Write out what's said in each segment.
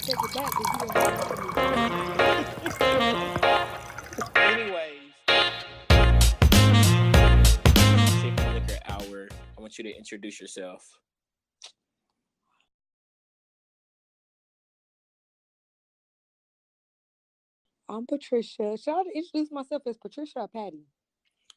take it back because you didn't Anyways, Chicken Liquor Hour. I want you to introduce yourself. I'm Patricia. Should I introduce myself as Patricia or Patty?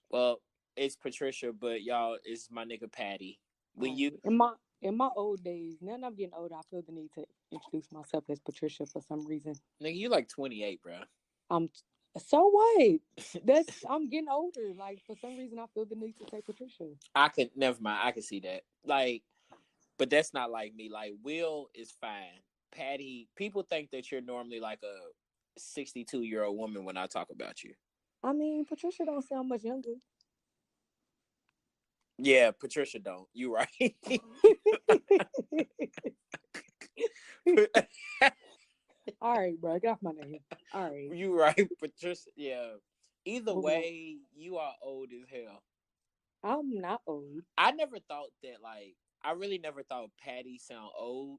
Well, it's Patricia, but y'all, it's my nigga Patty. All When you, right. In my old days, now that I'm getting older, I feel the need to introduce myself as Patricia for some reason. nigga, you like 28, bro. I'm so what? I'm getting older. Like for some reason, I feel the need to say Patricia. I could never mind. I can see that. Like, but that's not like me. Like, Will is fine. Patty, people think that you're normally like a 62-year-old woman when I talk about you. I mean, Patricia don't sound much younger. Yeah, Patricia don't. You right. All right, bro. Get off my name. All right. You right, Patricia. Yeah. Either Moving on. way, you are old as hell. I'm not old. I never thought that. Like, I really never thought Patty sound old.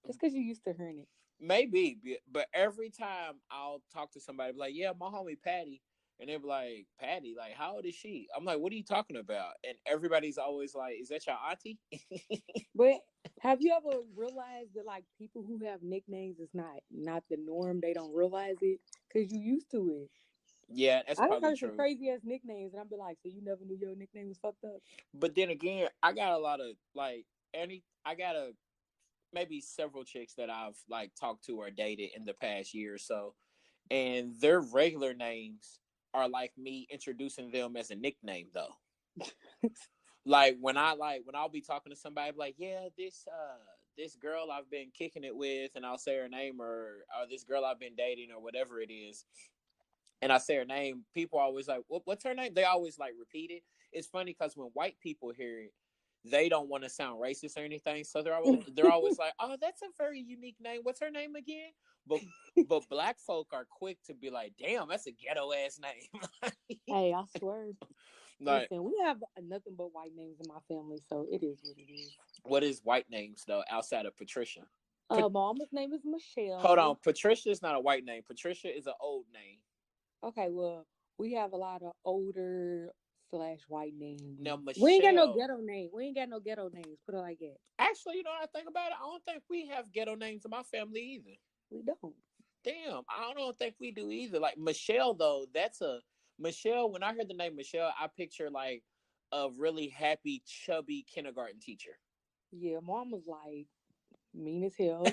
Just because you used to hearing it. Maybe, but every time I'll talk to somebody, be like, yeah, my homie Patty. And they'll be like, Patty, like, how old is she? I'm like, what are you talking about? And everybody's always like, is that your auntie? But have you ever realized that like people who have nicknames is not the norm? They don't realize it because you used to it. Yeah, that's I done probably heard some true. crazy ass nicknames, and I'm be like, so you never knew your nickname was fucked up? But then again, I got a lot of like I got maybe several chicks that I've like talked to or dated in the past year or so, and their regular names are like me introducing them as a nickname though. Like when I'll be talking to somebody like, yeah, this girl I've been kicking it with, and I'll say her name, or this girl I've been dating or whatever it is, and I say her name, people are always like, what's her name? They always like repeat it. It's funny because when white people hear it, they don't want to sound racist or anything, so they're always like, oh, that's a very unique name. What's her name again? But black folk are quick to be like, damn, that's a ghetto ass name. Hey, I swear. Like, Listen, we have nothing but white names in my family, so it is what it is. what is white names though outside of Patricia? My mama's name is Hold Michelle. on, Patricia is not a white name. Patricia is an old name. Okay, well, we have a lot of older slash white names. Now We ain't got no Michelle, ghetto name. We ain't got no ghetto names. Put it like that. actually, you know what I think about it? I don't think we have ghetto names in my family either. We don't. Damn, I don't think we do either. Like Michelle, though, that's a Michelle. When I heard the name Michelle, I picture like a really happy, chubby kindergarten teacher. Yeah, mom was like mean as hell.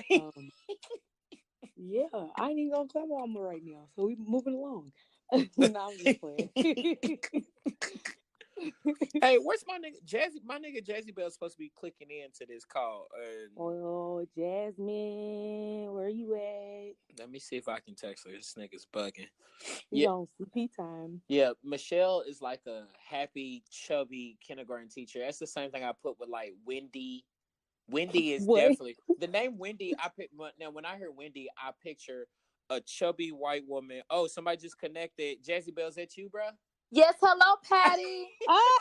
Yeah, I ain't even gonna claim mama right now. So we moving along. No, I'm just playing. Hey, where's my nigga Jazzy? My nigga Jazzy Bell's supposed to be clicking into this call. Oh, Jasmine, where you at? Let me see if I can text her. This nigga's bugging. He's Yeah, on CP time. yeah. Michelle is like a happy, chubby kindergarten teacher. That's the same thing I put with like Wendy. Wendy is What? definitely the name Wendy. I pick now when I hear Wendy, I picture a chubby white woman. Oh, somebody just connected. Jazzy Bell's at you, bro? Yes, hello, Patty. Ah!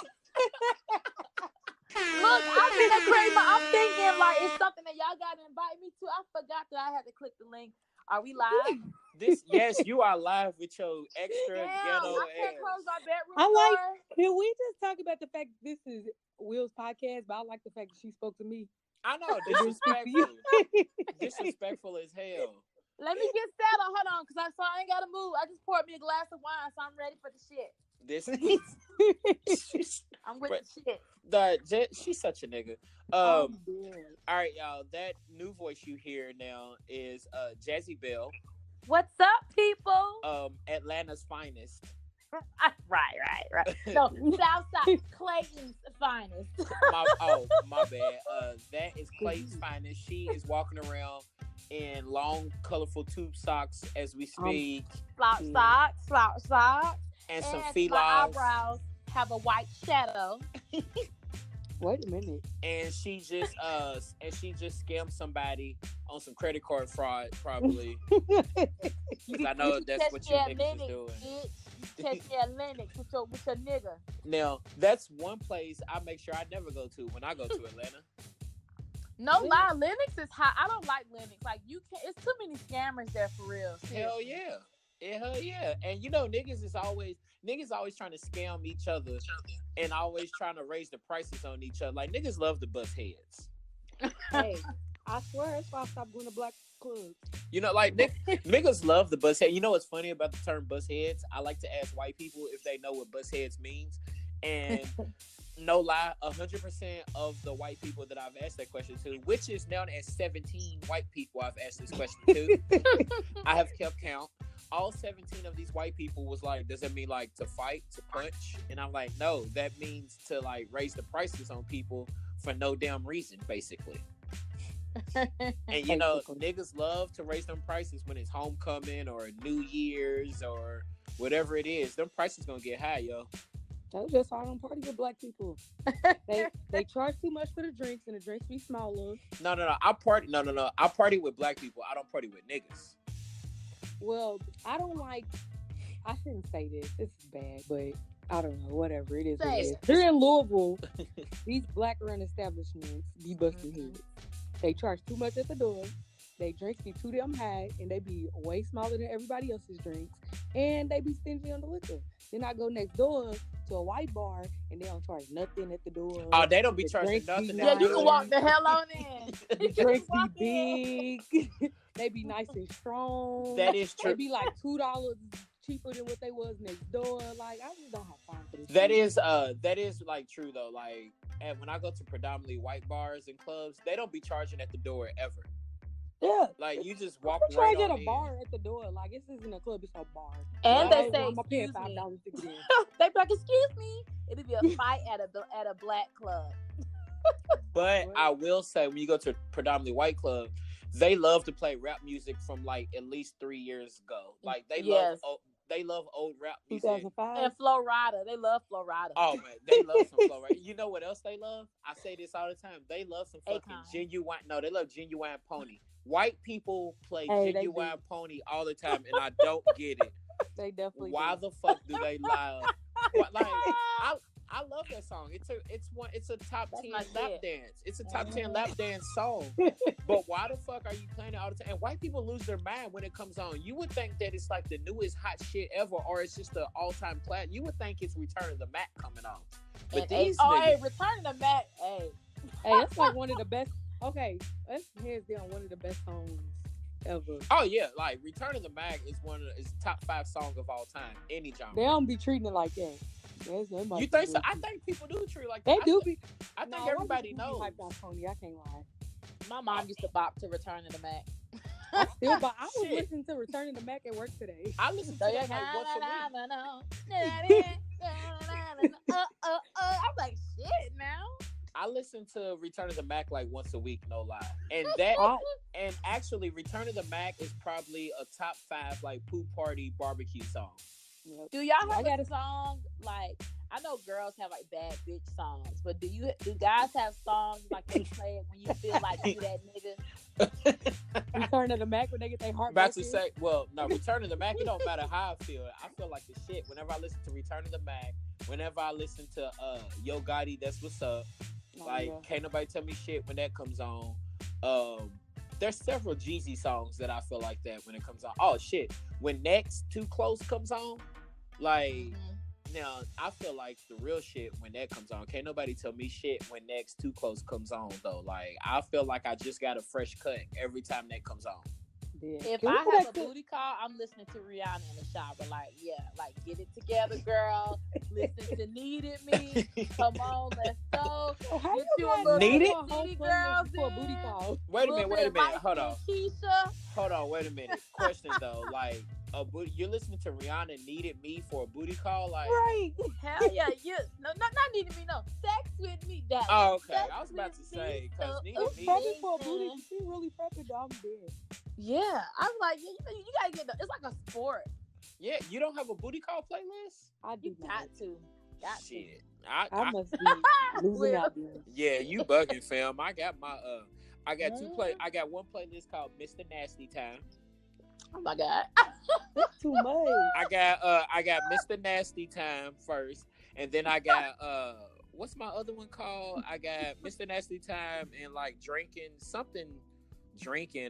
Look, I'm in the crib. I'm thinking like it's something that y'all gotta invite me to. I forgot that I had to click the link. Are we live? Yes, you are live with your extra Damn, ghetto I can't ass. close my bedroom I like. door. Can we just talk about the fact that this is Will's podcast? But I like the fact that she spoke to me. I know, It didn't speak to you. disrespectul as hell. Let me get settled. Hold on, because I ain't gotta move. I just poured me a glass of wine, so I'm ready for the shit. This I'm with But- the shit. she's such a nigga. Oh, All right, y'all. That new voice you hear now is Jazzy Bell, What's up, people? Atlanta's finest. Right. No, Southside Clayton's finest. My bad. That is Clay's finest. She is walking around in long, colorful tube socks as we speak, Slouch socks, and some my felines. eyebrows have a white shadow. wait a minute. And she just scammed somebody on some credit card fraud, probably. Because I know that's what you niggas is doing. You catch me at Lennox with your nigga. Now, that's one place I make sure I never go to when I go to Atlanta. No lie, Linux is hot. I don't like Linux. Like you can't. It's too many scammers there for real. Hell Seriously. yeah. Hell yeah. And niggas always trying to scam each other and always trying to raise the prices on each other. Like niggas love to bust heads. Hey, I swear that's why I stopped going to black clubs. Like niggas love the bust head. You know what's funny about the term bust heads? I like to ask white people if they know what bust heads means. And no lie, 100% of the white people that I've asked that question to, which is known as 17 white people I've asked this question to, I have kept count. All 17 of these white people was like, does it mean like to fight, to punch? And I'm like, no, that means to like raise the prices on people for no damn reason, basically. And niggas love to raise them prices when it's homecoming or New Year's or whatever it is. Them prices gonna get high, yo. That's just why I don't party with black people. They charge too much for the drinks, and the drinks be smaller. No. I party with black people. I don't party with niggas. Well, I shouldn't say this. This is bad, but I don't know. Whatever it is. Here in Louisville, these black-run establishments be busting heads. They charge too much at the door. They drinks be too damn high, and they be way smaller than everybody else's drinks, and they be stingy on the liquor. Then I go next door to a white bar, and they don't charge nothing at the door. Oh, they don't be charging nothing. Yeah, you can walk the hell on in. The drinks be big. They be nice and strong. That is true. They be like $2 cheaper than what they was next door. Like, I just don't have time for this. That is like true though. Like, and when I go to predominantly white bars and clubs, they don't be charging at the door ever. Yeah, like you just walk right on at a in. bar at the door. Like, this isn't a club; it's a bar. And like, they say, "I'm paying $5 to get in." They be like, "Excuse me." It'll be a fight at a black club. But I will say, when you go to a predominantly white club, they love to play rap music from like at least 3 years ago. Like they love old rap music. 2005 and Flo Rida. They love Flo Rida. Oh man, they love some Flo Rida. You know what else they love? I say this all the time. They love some fucking Genuine. No, they love Genuine Pony. White people play Genuine Pony all the time, and I don't get it. They definitely. Why do. the fuck do they lie? Like I love that song. It's a top 10 lap dance. It's a top 10 lap dance song. But why the fuck are you playing it all the time? And white people lose their mind when it comes on. You would think that it's like the newest hot shit ever, or it's just the all-time classic. You would think it's Return of the Mac coming on. But these niggas, Return of the Mac. Hey, that's like one of the best. Okay, that's hands down one of the best songs ever. Oh yeah, like Return of the Mac is top 5 song of all time, any genre. They don't be treating it like that. You think so? I think people do treat it like that. They do be. I think everybody knows. Hyped on Pony, I can't lie. My mom used to bop to Return of the Mac. I was listening to Return of the Mac at work today. I listen to that like once a week. I'm like, shit now. I listen to Return of the Mac like once a week, no lie. And and actually Return of the Mac is probably a top 5 like pool party barbecue song. Yep. Do y'all have a song like, I know girls have like bad bitch songs, but do guys have songs like they play it when you feel like you that nigga? Return of the Mac when they get their heart. About to say, well, no, Return of the Mac, it don't matter how I feel. I feel like the shit whenever I listen to Return of the Mac, whenever I listen to Yo Gotti, That's What's Up. Can't nobody tell me shit when that comes on. There's several Jeezy songs that I feel like that when it comes on. Oh shit, when Next Too Close comes on, like now I feel like the real shit when that comes on. Can't nobody tell me shit when Next Too Close comes on though. Like I feel like I just got a fresh cut every time that comes on. Yeah. If I have a booty call, I'm listening to Rihanna in the shower. Like, yeah, like get it together, girl. Listen to Needed Me. Come on, let's go. How Get you you a little Needed? City girls for a booty call? Wait a minute. Hold on. Keisha. Hold on, wait a minute. Question though, like a booty. You're listening to Rihanna Needed Me for a booty call, like right? Hell yeah, no, not Needed Me, no. Sex with me, that. Oh, okay. Sex I was about to say because Needed Me. Prepping for a booty. She really prepping. I'm dead. Yeah, I'm like, you gotta get it's like a sport. Yeah, you don't have a booty call playlist? I do. You got to. Shit. I must be losing out there. Yeah, you bugging, fam. I got my I got one playlist called Mr. Nasty Time. Oh my god. That's too much. I got Mr. Nasty Time first, and then I got what's my other one called? I got Mr. Nasty Time and like drinking,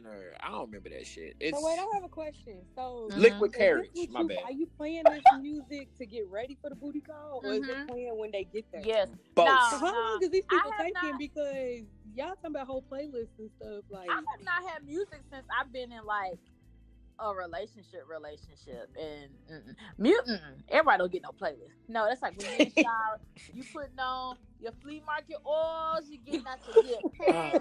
or I don't remember that shit. It's So wait, I have a question. So Liquid is Courage. this My bad. Are you playing this music to get ready for the booty call, or is it playing when they get there? Yes. Both. No, So how long is these people taking? not, Because y'all talking about whole playlists and stuff. Like, I have not had music since I've been in like a relationship, and everybody don't get no playlist. No, that's like when you in the shower, you putting on your flea market oils, you getting out your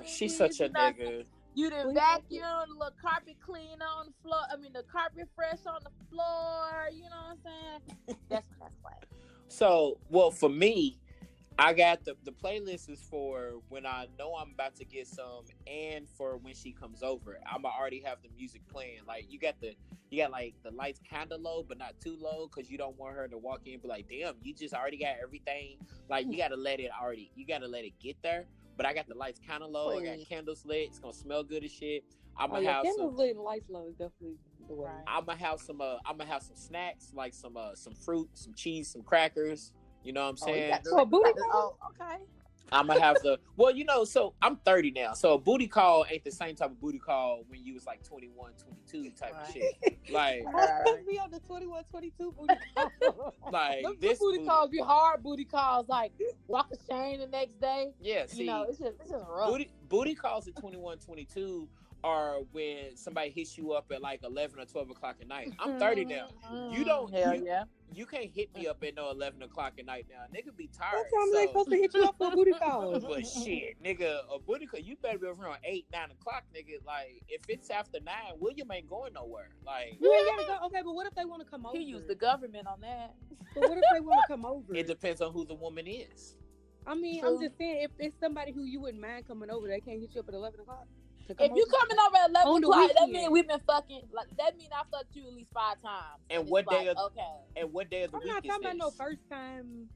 She's such a nigga. You done vacuum, the little carpet cleaner on the floor. I mean, the carpet fresh on the floor. You know what I'm saying? That's playing. So, well, for me, I got the playlist is for when I know I'm about to get some, and for when she comes over. I'ma already have the music playing. Like you got like the lights kind of low, but not too low, because you don't want her to walk in and be like, "Damn, you just already got everything." Like you gotta let it get there. But I got the lights kind of low. I got candles lit. It's gonna smell good as shit. I'm gonna have candles lit and lights low is definitely the way. I'm gonna have some snacks, like some fruit, some cheese, some crackers. You know what I'm saying? Booty call? Okay. I'm gonna have so I'm 30 now. So a booty call ain't the same type of booty call when you was like 21, 22 type of shit. Like, let's be on the 21, 22 booty call. Like this booty calls be hard booty calls, like walk a chain the next day. Yeah, see, it's just rough. Booty calls at 21, 22 are when somebody hits you up at like 11 or 12 o'clock at night. I'm 30 now. You can't hit me up at no 11 o'clock at night now. Nigga be tired. What time they supposed to hit you up for a booty call? But shit, nigga, a booty call, you better be around 8, 9 o'clock, nigga. Like, if it's after 9, William ain't going nowhere. Like, you ain't gotta go. Okay, but what if they want to come over? He used the government on that. But what if they want to come over? It depends on who the woman is. I mean, I'm just saying, if it's somebody who you wouldn't mind coming over, they can't hit you up at 11 o'clock. If you coming over at 11 o'clock, that means we've been fucking. Like that means I fucked you at least 5 times. And what day of the week is I'm not talking about no first time.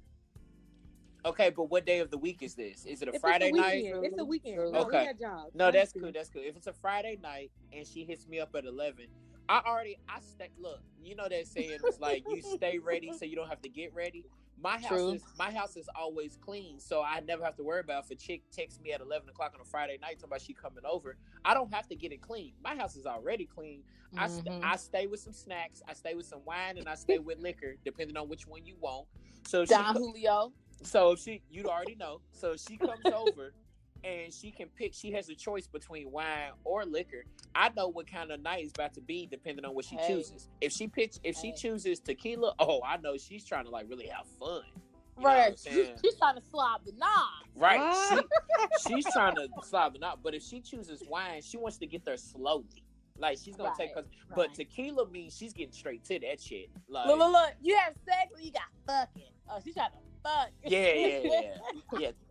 Okay, but what day of the week is this? Is it a Friday night? It's a weekend. Okay. We got jobs. No, that's cool. That's cool. If it's a Friday night and she hits me up at 11, I stay. Look, you know that saying is like you stay ready so you don't have to get ready. My house is always clean, so I never have to worry about if a chick texts me at 11 o'clock on a Friday night talking about she coming over. I don't have to get it clean. My house is already clean. I stay with some snacks, I stay with some wine, and I stay with liquor, depending on which one you want. So Julio. So you'd already know. So she comes over and she can pick. She has a choice between wine or liquor. I know what kind of night is about to be depending on what she chooses. If she chooses tequila, I know she's trying to like really have fun. Right. She's trying to slob the knob. Right. She's trying to slob the knob. But if she chooses wine, she wants to get there slowly. Like she's gonna take but tequila means she's getting straight to that shit. Like, look, you have sex or you got fucking. Oh, she's trying to fuck. Yeah.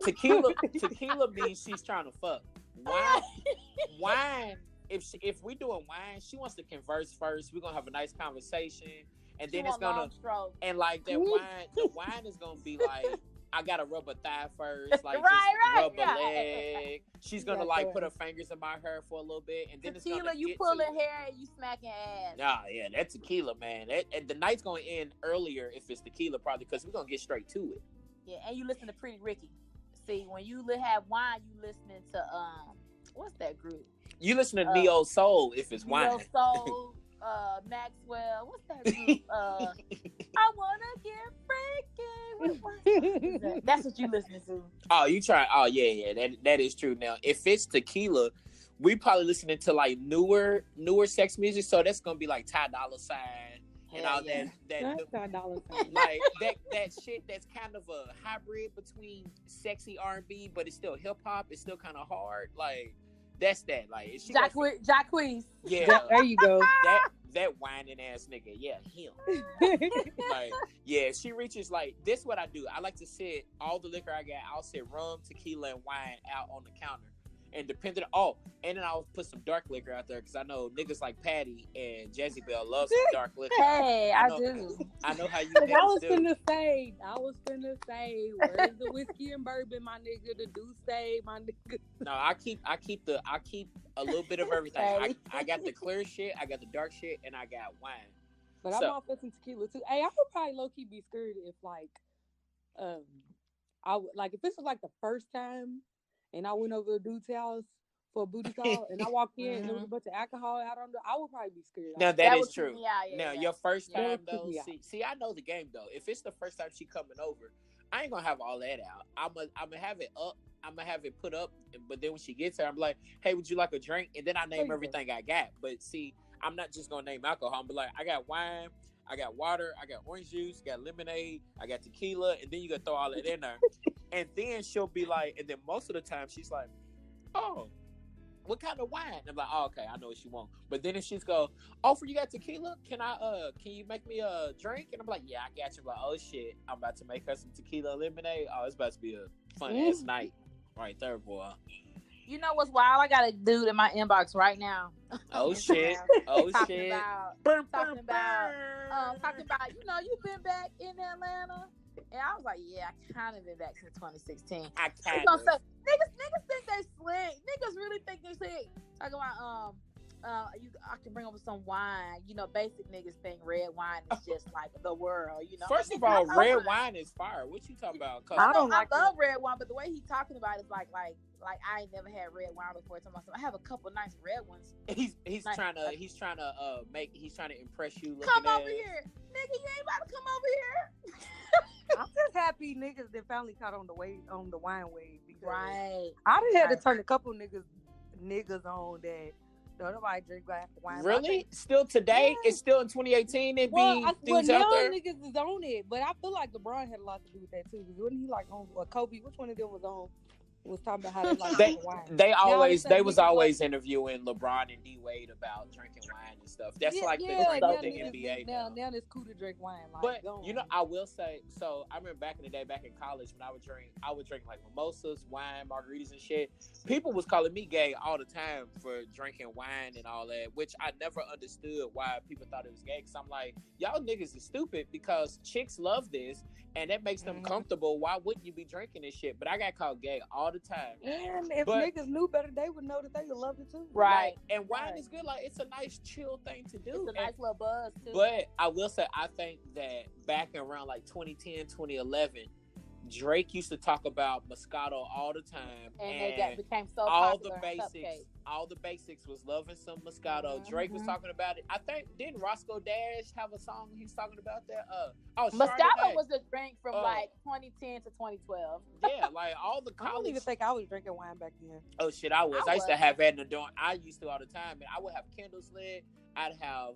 Tequila means she's trying to fuck. Wine. If we're doing wine, she wants to converse first. We're gonna have a nice conversation, and then it's gonna and like that wine. The wine is gonna be like, I gotta rub a thigh first, like rub a leg. She's gonna put her fingers in my hair for a little bit, and then tequila, it's gonna you pulling hair and you smacking ass. Nah, yeah, that's tequila, man. The night's gonna end earlier if it's tequila, probably because we're gonna get straight to it. Yeah, and you listen to Pretty Ricky. See, when you have wine, you listening to what's that group? You listen to Neo Soul if it's wine. Neo Soul, Maxwell. What's that group? I wanna get freaky. That's what you listening to. Oh, you try. Oh, yeah. That is true. Now, if it's tequila, we probably listening to like newer sex music. So that's gonna be like Ty Dolla $ign and all that. Like that shit that's kind of a hybrid between sexy R&B, but it's still hip hop. It's still kind of hard. Like that's that. Like Jacquees. Yeah, there you go. That whining ass nigga. Yeah, him. Like, yeah, she reaches like this. What I do, I like to sit all the liquor I got. I'll sit rum, tequila, and wine out on the counter. And and then I'll put some dark liquor out there because I know niggas like Patty and Jazzy Bell love some dark liquor. Hey, I do. I know how you. I was finna say, where's the whiskey and bourbon, my nigga? The Douce, my nigga. No, I keep a little bit of everything. I got the clear shit, I got the dark shit, and I got wine. But I'm all for some tequila too. Hey, I would probably low key be scared if I would like if this was like the first time, and I went over to a dude's house for a booty call, and I walked in and there was a bunch of alcohol out on the. I would probably be scared. Now that That is would keep true. me out. Now Yeah, your first That time would freak though, me out. see, I know the game though. If it's the first time she coming over, I ain't gonna have all that out. I'm gonna have it up. I'm gonna have it put up, but then when she gets there, I'm like, "Hey, would you like a drink?" And then I name everything I got. But see, I'm not just gonna name alcohol. I'm be like, I got wine, I got water, I got orange juice, got lemonade, I got tequila, and then you gotta throw all that in there. And then she'll be like, and then most of the time she's like, "Oh, what kind of wine?" And I'm like, "Oh, okay, I know what you want." But then if she's go, "Oh, for you got tequila? Can you make me a drink?" And I'm like, "Yeah, I got you." I'm like, "Oh shit, I'm about to make her some tequila lemonade. Oh, it's about to be a fun ass night right there, boy." You know what's wild? I got a dude in my inbox right now. Oh shit! Oh talking shit! about, Burr, talking burr, about, burr. talking about. You've been back in Atlanta, and I was like, yeah, I kind of been back since 2016. I He's kind gonna of. say, niggas think they slick. Niggas really think they slick. Talking about I can bring over some wine. Basic niggas think red wine is just like the world. First of all, red wine is fire. What you talking about? I don't like love red wine, but the way he's talking about it is like I ain't never had red wine before. I have a couple nice red ones. He's Nice. trying to impress you. Come over here, nigga. You ain't about to come over here. I'm just happy niggas that finally caught on the wine wave. Because Right. I done had to turn a couple niggas on that. Don't nobody drink wine. Really? Still today? Yeah. It's still in 2018. It be dudes now out there. niggas is on it, but I feel like LeBron had a lot to do with that too. Because wasn't he like on Kobe? Which one of them was on? Was talking about how they like drinking wine. They was always interviewing LeBron and D Wade about drinking wine and stuff. That's the NBA now it's cool to drink wine. But I will say, so I remember back in the day, back in college, when I would drink like mimosas, wine, margaritas and shit. People was calling me gay all the time for drinking wine and all that, which I never understood why people thought it was gay. Cause I'm like, y'all niggas is stupid because chicks love this and that makes them comfortable. Why wouldn't you be drinking this shit? But I got called gay all the time. And if niggas knew better, they would know that they would love it too. Right. And wine is good. Like, it's a nice chill thing to do. It's a nice little buzz too. But I will say, I think that back around like 2010, 2011, Drake used to talk about Moscato all the time, and became so all popular. The basics was loving some Moscato. Drake was talking about it. I think didn't Roscoe Dash have a song he's talking about that? Moscato was a drink from like 2010 to 2012. Yeah, like all the college. I don't even think I was drinking wine back then. Oh shit, I was. I used to have that in the dorm. I used to all the time, and I would have candles lit. I'd have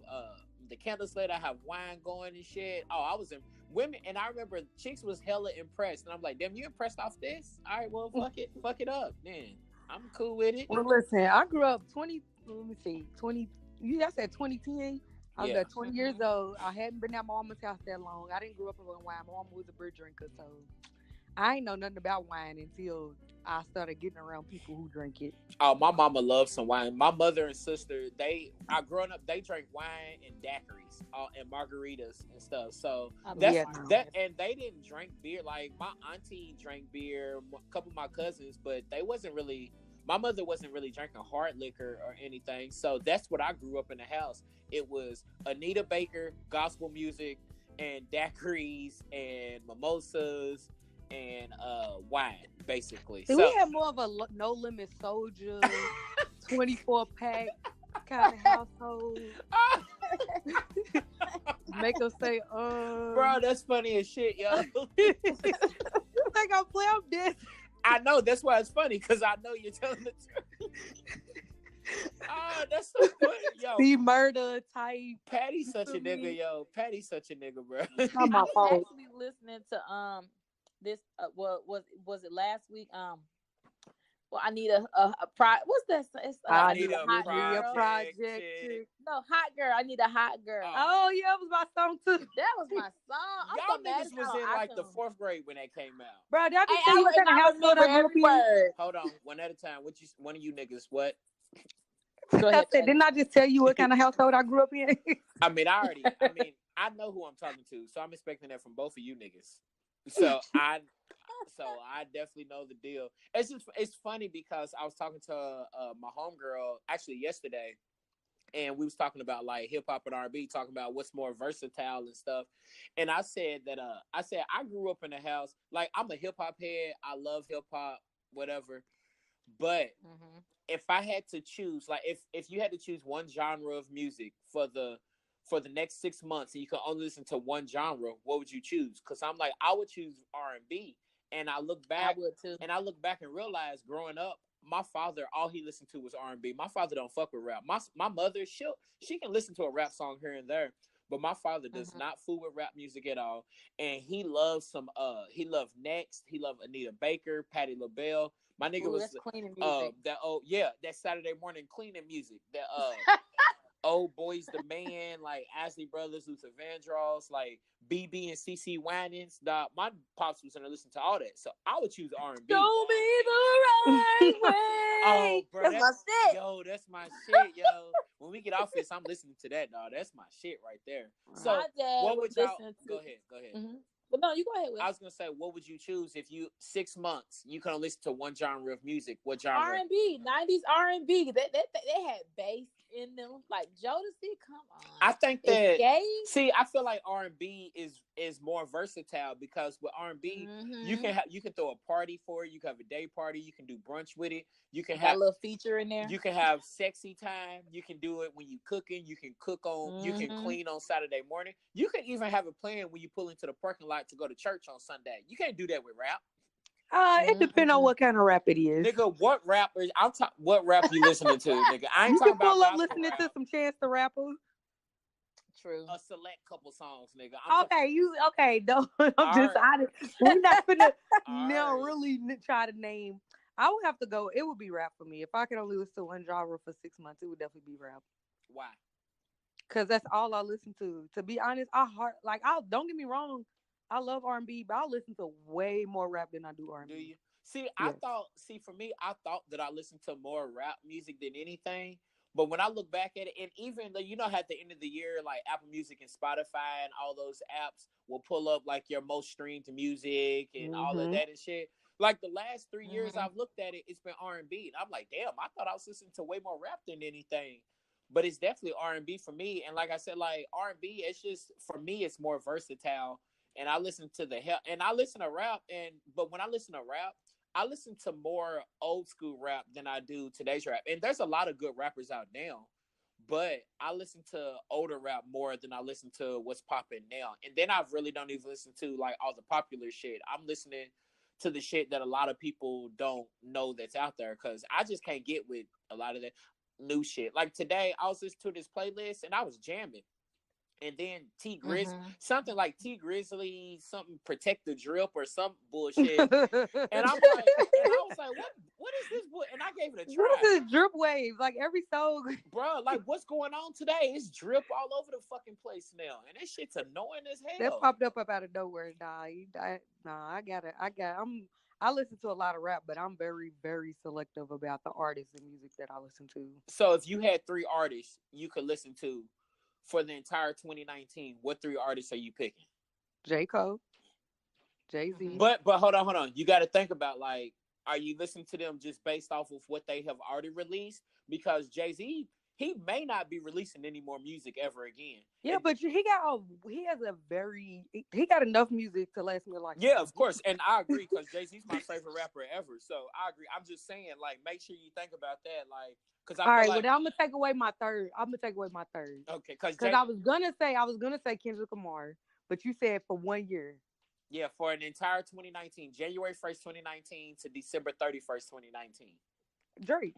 the candles lit. I have wine going and shit. Oh, I was in women, and I remember chicks was hella impressed, and I'm like, damn, you impressed off this? All right, well, fuck it up, then. I'm cool with it. Well, listen, I grew up 20. I said 2010. I was like 20 years old. I hadn't been at my mama's house that long. I didn't grow up around wine. My mama was a beer drinker, so I ain't know nothing about wine until I started getting around people who drink it. Oh, my mama loves some wine. My mother and sister, growing up, they drank wine and daiquiris and margaritas and stuff. So and they didn't drink beer. Like my auntie drank beer, a couple of my cousins, but my mother wasn't really drinking hard liquor or anything. So that's what I grew up in the house. It was Anita Baker, gospel music, and daiquiris and mimosas and wine, basically. So we had more of a no limit soldier, 24 pack kind of household. Make them say, Bro, that's funny as shit, yo. You think I'm playing this? I know, that's why it's funny, because I know you're telling the truth. Oh, that's so funny, yo. The murder type. Patty's such a nigga, yo. Patty's such a nigga, bro. Not my fault. I was actually listening to this was it last week? Well, I need a what's that? I need a project. No, hot girl. I need a hot girl. Oh yeah, it was my song too. That was my song. Y'all niggas was in like the 4th grade when that came out. Bro, did I just tell you what kind of household I grew up in? Hold on, one at a time. One of you niggas, what? Go ahead, didn't I just tell you what kind of household I grew up in? I know who I'm talking to, so I'm expecting that from both of you niggas. So I definitely know the deal. It's funny because I was talking to my homegirl actually yesterday, and we was talking about like hip hop and R&B, talking about what's more versatile and stuff. And I said that I grew up in a house, like I'm a hip hop head. I love hip hop, whatever. But if I had to choose, like if you had to choose one genre of music for the next 6 months, and you could only listen to one genre, what would you choose? Because I'm like, I would choose R&B. And I look back, I would too. and I look back and realize, growing up, my father, all he listened to was R&B. My father don't fuck with rap. My mother, she can listen to a rap song here and there, but my father does not fool with rap music at all. And he loves he loved Next, he loved Anita Baker, Patti LaBelle. My nigga was that's cleaning music. that Saturday morning cleaning music. That Old Boys the Man, like Isley Brothers, Luther Vandross, like BB and CC Winans. My pops was gonna listen to all that, so I would choose R&B. Show me the right way. Oh, bro, that's my shit. Yo, that's my shit, yo. When we get off this, I'm listening to that, dog. That's my shit right there. So, what would y'all? Go ahead. Mm-hmm. But no, you go ahead. Will. I was gonna say, what would you choose if you 6 months you couldn't listen to one genre of music? What genre? R&B, 90s R&B. They had bass in them, like Jodeci. Come on. I think that. See, I feel like R&B is more versatile, because with R&B, you can throw a party for it. You can have a day party. You can do brunch with it. You can have a little feature in there. You can have sexy time. You can do it when you cooking. You can cook on. You can clean on Saturday morning. You can even have it playing when you pull into the parking lot to go to church on Sunday. You can't do that with rap. It depends on what kind of rap it is. Nigga, what rap you listening to, nigga? I ain't you talking can pull about up listening to some Chance the Rapper. True. A select couple songs, nigga. No, we're not gonna really try to name. I would have to go. It would be rap for me. If I could only listen to one genre for 6 months, it would definitely be rap. Why? Because that's all I listen to. To be honest, don't get me wrong, I love R&B, but I listen to way more rap than I do R&B. Do you? See, yes. For me, I thought that I listened to more rap music than anything. But when I look back at it, and even though, at the end of the year, like Apple Music and Spotify and all those apps will pull up like your most streamed music and all of that and shit. Like the last 3 years I've looked at it, it's been R&B. And I'm like, damn, I thought I was listening to way more rap than anything. But it's definitely R&B for me. And like I said, like R&B, it's just, for me, it's more versatile. And I listen to I listen to rap. But when I listen to rap, I listen to more old school rap than I do today's rap. And there's a lot of good rappers out now, but I listen to older rap more than I listen to what's popping now. And then I really don't even listen to like all the popular shit. I'm listening to the shit that a lot of people don't know that's out there, because I just can't get with a lot of that new shit. Like today, I was listening to this playlist and I was jamming. And then something like T Grizzly, something Protect the Drip or some bullshit. And I'm like, and I was like, what is this? And I gave it a try. What is this drip wave? Like every song, bro. Like what's going on today? It's drip all over the fucking place now, and that shit's annoying as hell. That popped up out of nowhere. I listen to a lot of rap, but I'm very, very selective about the artists and music that I listen to. So if you had 3 artists you could listen to for the entire 2019, what 3 artists are you picking? J. Cole, Jay-Z. But hold on. You got to think about, like, are you listening to them just based off of what they have already released? Because Jay-Z, he may not be releasing any more music ever again. Yeah, but he got enough music to last me a lifetime. Yeah, of course, and I agree, because Jay-Z's my favorite rapper ever. So I agree. I'm just saying, like, make sure you think about that, like. All right, well, I'm gonna take away my third. Okay, because I was gonna say Kendrick Lamar, but you said for 1 year. Yeah, for an entire 2019, January 1st, 2019 to December 31st, 2019. Drake,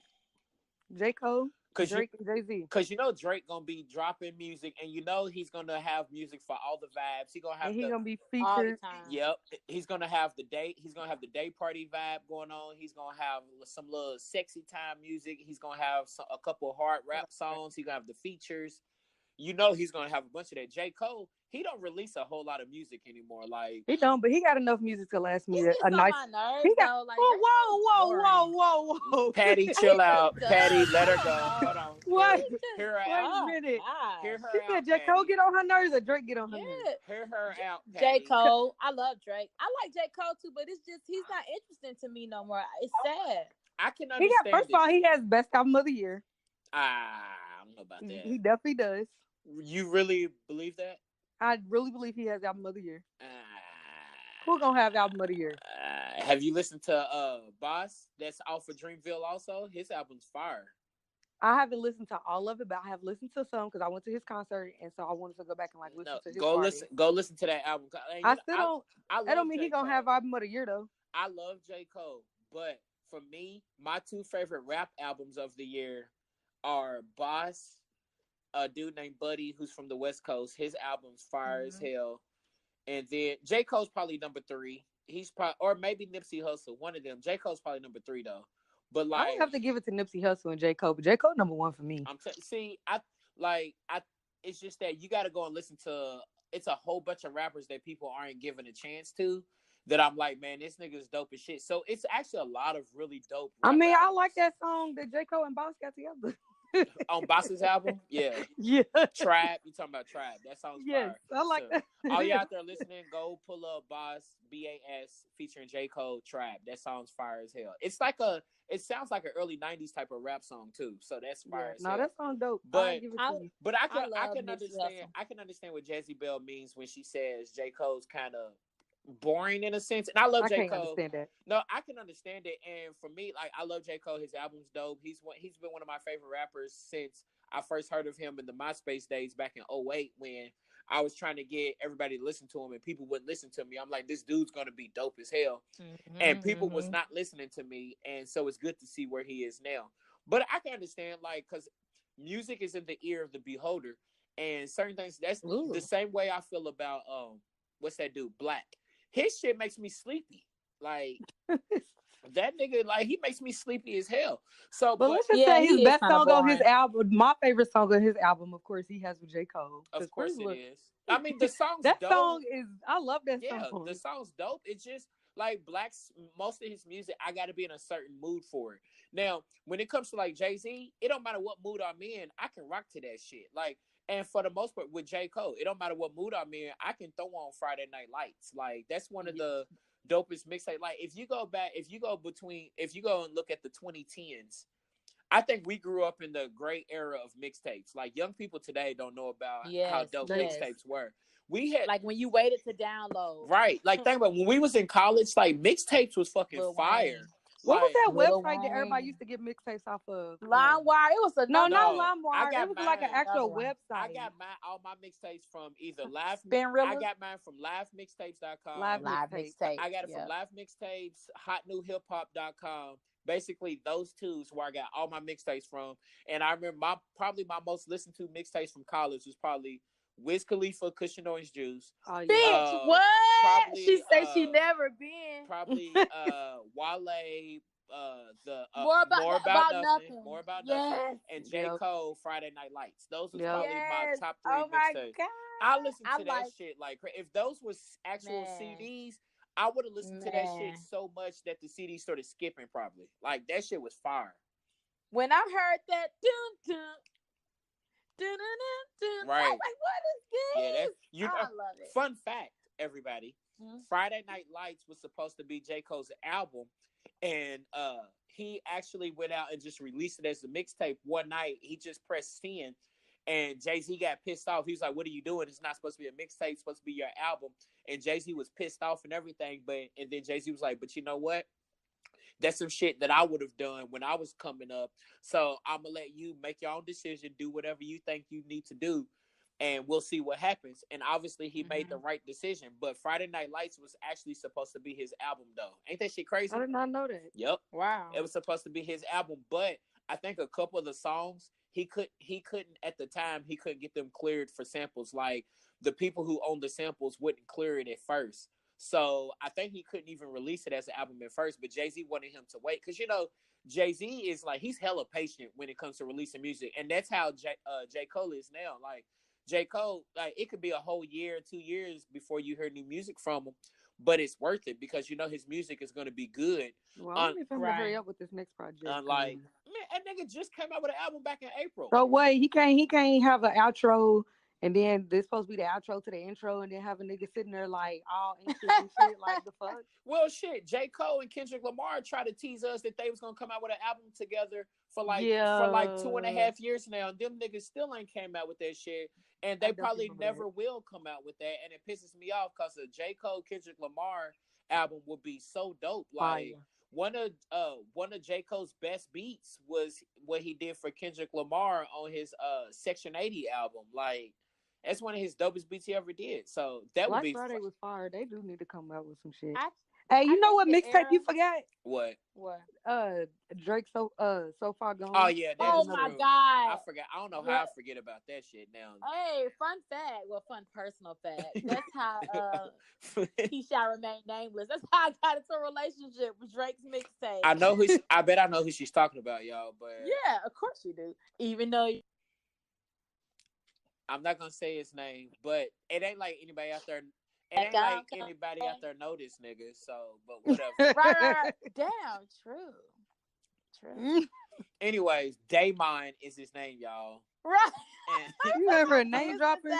J. Cole, Drake, and Jay-Z. Because Drake gonna be dropping music, and he's gonna have music for all the vibes. He's gonna be featured all the time. Yep, he's gonna have the day. He's gonna have the day party vibe going on. He's gonna have some little sexy time music. He's gonna have a couple hard rap songs. He's gonna have the features. He's gonna have a bunch of that. J. Cole, he don't release a whole lot of music anymore. Like he don't, but he got enough music to last me a nice. My nerves, though. Like, whoa. Patty, chill out. Patty, let her go. Hold on. What? Hear her out. Wait a minute. Hear her she out. Said J. Cole get on her nerves or Drake get on her nerves? Hear her out, Patty. J. Cole. I love Drake. I like J. Cole too, but it's just he's not interesting to me no more. It's sad. I can understand. First of all, he has best album of the year. I'm don't know about that. He definitely does. You really believe that? I really believe he has album of the year. Uh, Who gonna have album of the year? have you listened to Boss? That's off of Dreamville also. His album's fire. I haven't listened to all of it, but I have listened to some because I went to his concert, and so I wanted to go back and like listen No, to his go party. listen. Go listen to that album. And, I still don't. I That love don't mean J. he gonna Cole. have album of the year though. I love J. Cole, but for me, my two favorite rap albums of the year are Boss, a dude named Buddy who's from the West Coast. His album's fire as hell. And then J. Cole's probably number 3. He's probably, or maybe Nipsey Hussle, one of them. J. Cole's probably number 3 though. But I like, would have to give it to Nipsey Hussle and J. Cole, but J. Cole number 1 for me. It's just that you got to go and listen to. It's a whole bunch of rappers that people aren't given a chance to. That I'm like, man, this nigga's dope as shit. So it's actually a lot of really dope. I mean, albums. I like that song that J. Cole and Boss got together. On Boss's album, yeah. Trap, you talking about Trap? That song's fire. I like that. All you out there listening, go pull up Boss BAS featuring J. Cole Trap. That song's fire as hell. It sounds like an early '90s type of rap song too. So that's fire. No, that song dope. But I can understand. I can understand what Jazzy Bell means when she says J. Cole's kind of boring in a sense, and I love J. Cole. Understand that. No, I can understand it, and for me, like I love J. Cole. His album's dope. He's been one of my favorite rappers since I first heard of him in the MySpace days back in 2008 when I was trying to get everybody to listen to him and people wouldn't listen to me. I'm like, this dude's gonna be dope as hell, and people was not listening to me, and so it's good to see where he is now. But I can understand, like, because music is in the ear of the beholder, and certain things. That's the same way I feel about what's that dude, Black. His shit makes me sleepy. Like that nigga, like he makes me sleepy as hell. So, but let's just say his best song on his album. My favorite song on his album, of course, he has with J. Cole. Of course it is. I mean, the song's that dope. Song is. I love that song. Yeah, the song's dope. It's just like Black's most of his music. I got to be in a certain mood for it. Now, when it comes to like Jay-Z, it don't matter what mood I'm in. I can rock to that shit. Like. And for the most part, with J. Cole, it don't matter what mood I'm in. I can throw on Friday Night Lights. Like that's one of the dopest mixtapes. Like if you go and look at the 2010s, I think we grew up in the great era of mixtapes. Like young people today don't know about how dope mixtapes were. We had like when you waited to download, right? Like think about when we was in college. Like mixtapes was fucking fire. What was that website that everybody used to get mixtapes off of? LimeWire. It was not LimeWire. It was like an actual website. I got all my mixtapes from either Live. I got mine from livemixtapes.com. Live Mixtapes. I got it from Live Mixtapes, hotnewhiphop.com. Basically, those two is where I got all my mixtapes from. And I remember my most listened to mixtapes from college was probably Wiz Khalifa, Cushion Orange Juice. Oh, yeah. Bitch, what? Probably, she said she never been. Probably Wale, More About Nothing, and J. Cole, Friday Night Lights. Those was probably my top 3 mixtapes. I listened to that shit like if those was actual CDs, I would have listened to that shit so much that the CD started skipping probably. Like that shit was fire. When I heard that dun dun. Right. I was like, what is this? Yeah, I love it. Fun fact, everybody. Friday Night Lights was supposed to be J. Cole's album, and he actually went out and just released it as a mixtape one night. He just pressed send, and Jay-Z got pissed off. He was like, what are you doing? It's not supposed to be a mixtape. It's supposed to be your album. And Jay-Z was pissed off and everything, and then Jay-Z was like, but you know what? That's some shit that I would have done when I was coming up. So I'm going to let you make your own decision, do whatever you think you need to do, and we'll see what happens. And obviously he made the right decision. But Friday Night Lights was actually supposed to be his album, though. Ain't that shit crazy? I did not know that. Yep. Wow. It was supposed to be his album, but I think a couple of the songs, he couldn't at the time, he couldn't get them cleared for samples. Like the people who owned the samples wouldn't clear it at first. So I think he couldn't even release it as an album at first, but Jay-Z wanted him to wait. Because, Jay-Z is like, he's hella patient when it comes to releasing music. And that's how J. Cole is now. Like, J. Cole, like, it could be a whole year, 2 years before you hear new music from him. But it's worth it because, his music is going to be good. Well, I don't even hurry up with this next project. Like, man, that nigga just came out with an album back in April. So wait, he can't have an outro And then this supposed to be the outro to the intro, and then have a nigga sitting there like all anxious and shit, like the fuck. Well, shit, J. Cole and Kendrick Lamar tried to tease us that they was gonna come out with an album together for like 2.5 years now. And them niggas still ain't came out with that shit. And they probably never will come out with that. And it pisses me off because the J. Cole Kendrick Lamar album would be so dope. Like one of J. Cole's best beats was what he did for Kendrick Lamar on his Section 80 album. Like that's one of his dopest beats he ever did. So that would be Friday was fire. They do need to come out with some shit. I you know what mixtape you forgot? What? Drake so far gone. Oh yeah, that is true. My god, I forgot. I don't know how I forget about that shit now. Hey, fun fact. Well, fun personal fact. That's how he shall remain nameless. That's how I got into a relationship with Drake's mixtape. I bet I know who she's talking about, y'all. But yeah, of course you do. Even though I'm not gonna say his name, but it ain't like anybody out there. It ain't like anybody out there know this nigga. So, but whatever. right. Damn, true. Anyways, Daymine is his name, y'all. Right. And you ever a name dropper?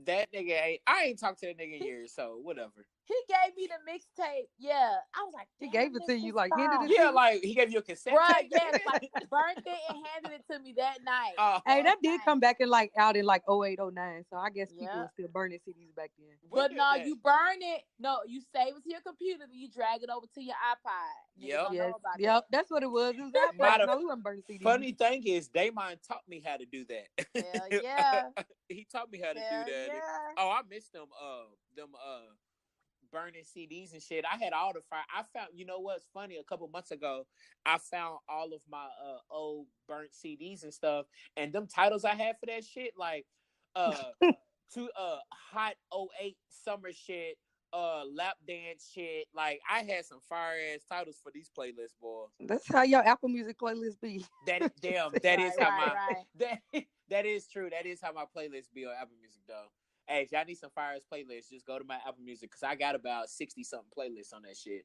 That nigga I ain't talked to that nigga in years, so whatever. He gave me the mixtape. Yeah. I was like, he gave it to you, like handed it to you? Yeah, like he gave you a cassette tape. Yes, like burnt it and handed it to me that night. Hey, that did come back in out in 08, 09. So I guess people were still burning CDs back then. But no, you burn it. No, you save it to your computer, then you drag it over to your iPod. Yep. That's what it was. It was iPod. No, we weren't burning CDs. Funny thing is, Daymine taught me how to do that. Hell yeah. He taught me how to do that. Yeah. Oh, I missed them burning CDs and shit. I had all the fire. I found, you know what's funny? A couple months ago, I found all of my old burnt CDs and stuff, and them titles I had for that shit, like to hot 08 summer shit, lap dance shit. Like I had some fire ass titles for these playlists, boy. That's how your Apple Music playlist be. That is how that is true. That is how my playlist be on Apple Music though. Hey, if y'all need some fire ass playlists, just go to my Apple Music because I got about 60-something playlists on that shit.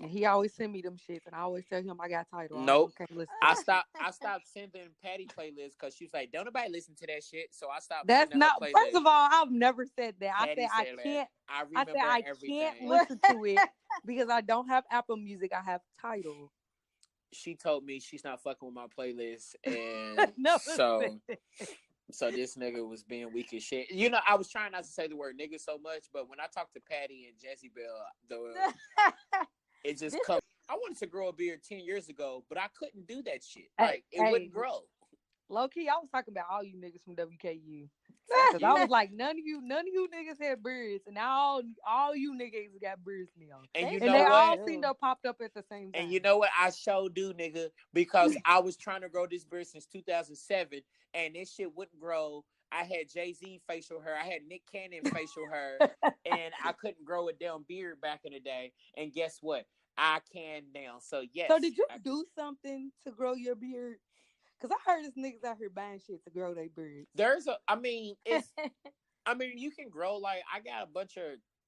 And he always send me them shits, and I always tell him I got title. Nope. I stopped sending Patty playlists because she was like, "Don't nobody listen to that shit." So I stopped. That's not. First of all, I've never said that. Patty I said I can't. I said I can't listen to it because I don't have Apple Music. I have Tidal. She told me she's not fucking with my playlist, and so this nigga was being weak as shit. You know, I was trying not to say the word nigga so much, but when I talked to Patty and Jezebel, it just comes. I wanted to grow a beard 10 years ago, but I couldn't do that shit. Like, it wouldn't grow. Low key, I was talking about all you niggas from WKU. Because I was like, none of you niggas had beards, and now all you niggas got beards now. And they all seem to have popped up at the same time. And you know what? I sure do, nigga, because I was trying to grow this beard since 2007, and this shit wouldn't grow. I had Jay-Z facial hair. I had Nick Cannon facial hair, and I couldn't grow a damn beard back in the day. And guess what? I can now. So, yes. So, did you do something to grow your beard? Because I heard this niggas out here buying shit to grow their beards. You can grow, like, I got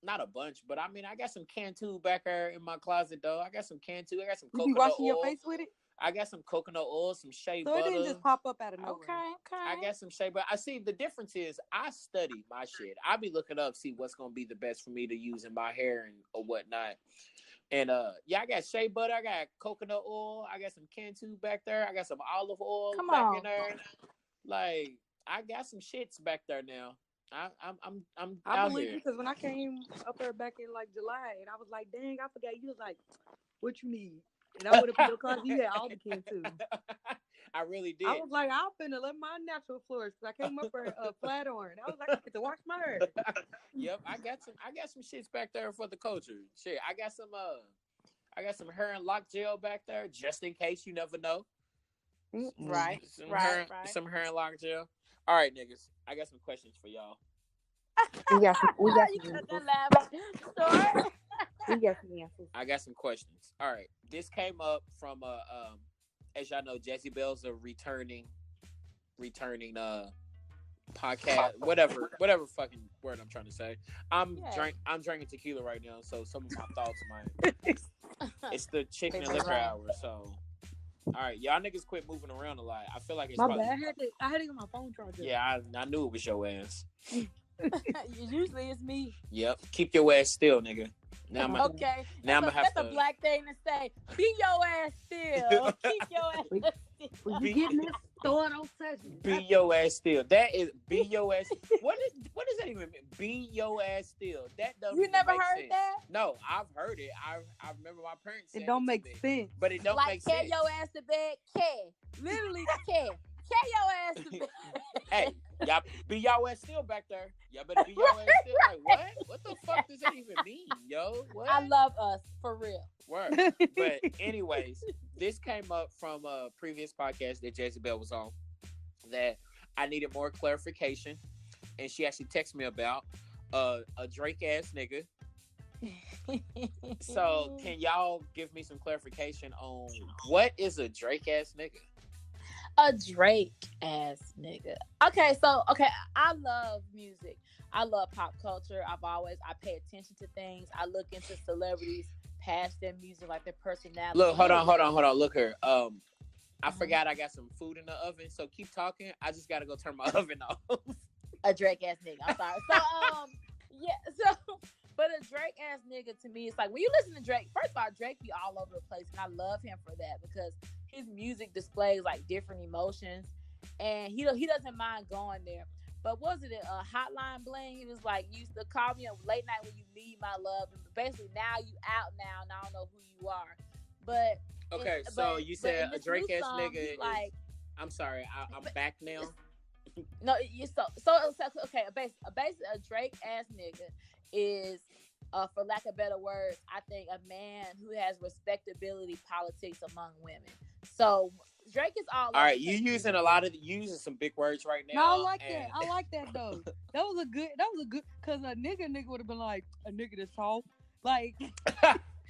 not a bunch, but I got some Cantu back there in my closet, though. I got some Cantu. I got some coconut oil. You be washing your face with it? I got some coconut oil, some shea butter. So it didn't just pop up out of nowhere. Okay. I got some shea butter. I see the difference is I study my shit. I be looking up, see what's going to be the best for me to use in my hair or whatnot. And I got shea butter, I got coconut oil, I got some Cantu back there, I got some olive oil in there. Like I got some shits back there now. I believe you because when I came up there back in like July, and I was like, dang, I forgot. You was like, what you need? And I would have been because you had all the Cantu. I really did. I was like, I'm finna let my natural flourish because I came up there flat on. I was like, I get to wash my hair. Yep, I got some shits back there for the culture. Shit, I got some hair and lock gel back there just in case. You never know. Right. Some hair and lock gel. All right, niggas. I got some questions for y'all. We got some answers. I got some questions. All right. This came up from as y'all know, Jezebel's a returning podcast, whatever fucking word I'm trying to say. I'm drinking tequila right now, so some of my thoughts might. It's the chicken and liquor hour, so All right, y'all niggas quit moving around a lot. I feel like it's My probably. bad. I had to get my phone charger. Yeah, I knew it was your ass. Usually it's me. Yep. Keep your ass still, nigga. Now I'm Okay. Now I'm gonna have that's to. a black thing to say. Be your ass still. Keep your ass still. When you get in this store, don't touch me. Be your ass still. That is be your ass. What does that even mean? Be your ass still. That doesn't. You never make heard sense. that? No, I've heard it. I remember my parents saying It don't to make me, sense. but it don't Like, make carry sense. your ass to bed, care. Literally, care. Carry your ass to bed. Hey, y'all be your ass still back there. Y'all better be your ass still. Like what? What the fuck does that even mean, yo? What? I love us for real. Word. But anyways, this came up from a previous podcast that Jezebel was on that I needed more clarification, and she actually texted me about a Drake ass nigga. So can y'all give me some clarification on what is a Drake ass nigga? A Drake ass nigga. Okay, I love music. I love pop culture. I pay attention to things. I look into celebrities past their music, like their personality. Look, hold on. Look here. I forgot I got some food in the oven, so keep talking. I just gotta go turn my oven off. A Drake ass nigga. I'm sorry. But a Drake ass nigga to me, it's like when you listen to Drake. First of all, Drake be all over the place, and I love him for that because his music displays like different emotions, and he doesn't mind going there. But was it a Hotline Bling? He was like, used to call me on late night when you need my love, and basically now you out now, and I don't know who you are. But okay, you said a Drake ass nigga is like. I'm sorry, I'm back now. No, okay. A Drake ass nigga is, for lack of better words, I think a man who has respectability politics among women. So Drake is all right. You using some big words right now. No, I like that. I like that though. That was a good. Cause a nigga would have been like a nigga that's tall. Like